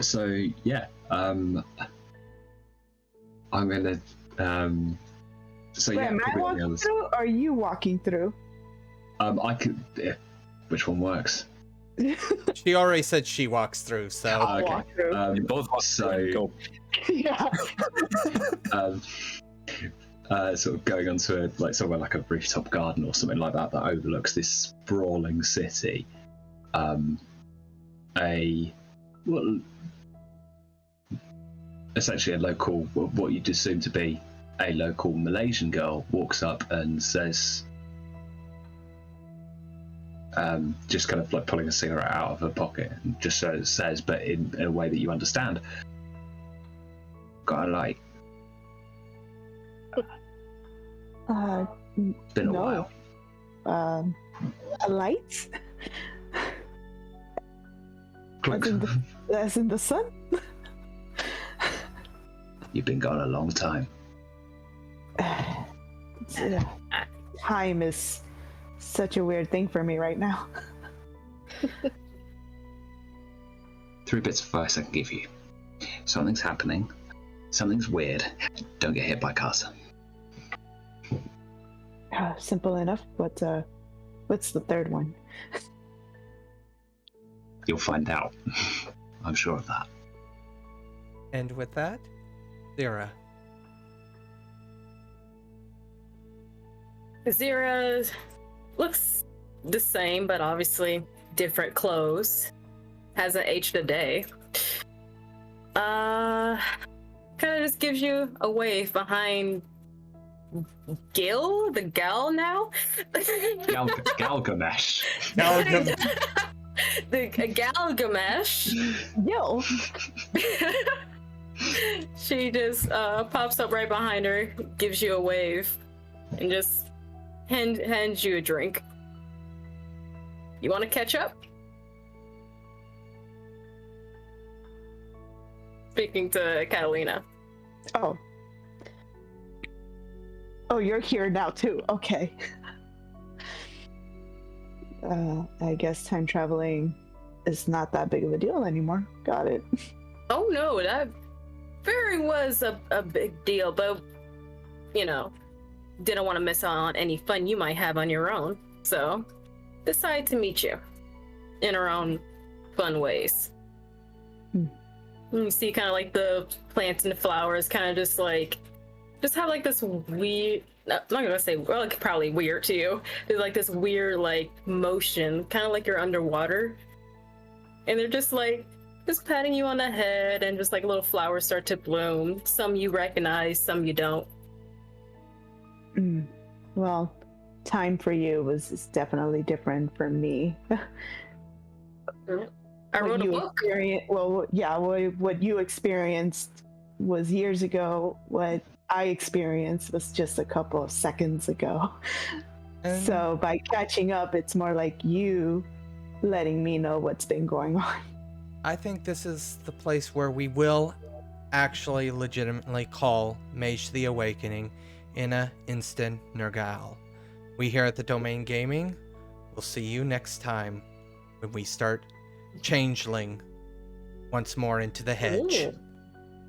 S4: So yeah, I'm gonna so
S5: Wait,
S4: yeah,
S5: am I
S4: probably on the
S5: walking
S4: others.
S5: through or are you walking through?
S4: I could, which one works?
S1: She already said she walks through, so
S4: Okay.
S5: Walk through.
S3: You both walk
S4: so-
S3: through and go.
S5: Yeah.
S4: Sort of going onto a somewhere like a rooftop garden or something like that overlooks this sprawling city. Essentially a local, what you'd assume to be a local Malaysian girl, walks up and says, just kind of like pulling a cigarette out of her pocket, and just says, but in a way that you understand, got a light. It's been a
S5: no.
S4: while.
S5: A light?
S4: Click.
S5: As in the sun?
S4: You've been gone a long time.
S5: Time is such a weird thing for me right now.
S4: 3 bits of advice I can give you. Something's happening. Something's weird. Don't get hit by cars.
S5: Simple enough, but what's the third one?
S4: You'll find out. I'm sure of that.
S1: and with that, Zira.
S6: Zira looks the same, but obviously different clothes. Hasn't aged a day. Kind of just gives you a wave behind the gal now?
S4: Gilgamesh.
S6: The Gilgamesh.
S5: Yo.
S6: She just pops up right behind her, gives you a wave, and just hands you a drink. You want to catch up? Speaking to Catalina.
S5: Oh, you're here now too. Okay. I guess time traveling is not that big of a deal anymore. Got it.
S6: Oh no, that very was a big deal, but you know, didn't want to miss out on any fun you might have on your own, so decided to meet you in our own fun ways. You see kind of like the plants and the flowers kind of just have like this weird, I'm not gonna say, well, like probably weird to you. There's like this weird like motion, kind of like you're underwater. And they're just patting you on the head, and just like little flowers start to bloom. Some you recognize, some you don't.
S5: Well, time for you is definitely different from me.
S6: I wrote a book.
S5: What you experienced was years ago. What I experienced was just a couple of seconds ago.
S1: And
S5: So by catching up, it's more like you letting me know what's been going on.
S1: I think this is the place where we will actually legitimately call Mage the Awakening in a Insten Nergal. We here at the Domain Gaming will see you next time when we start changeling once more into the hedge.
S6: Ooh.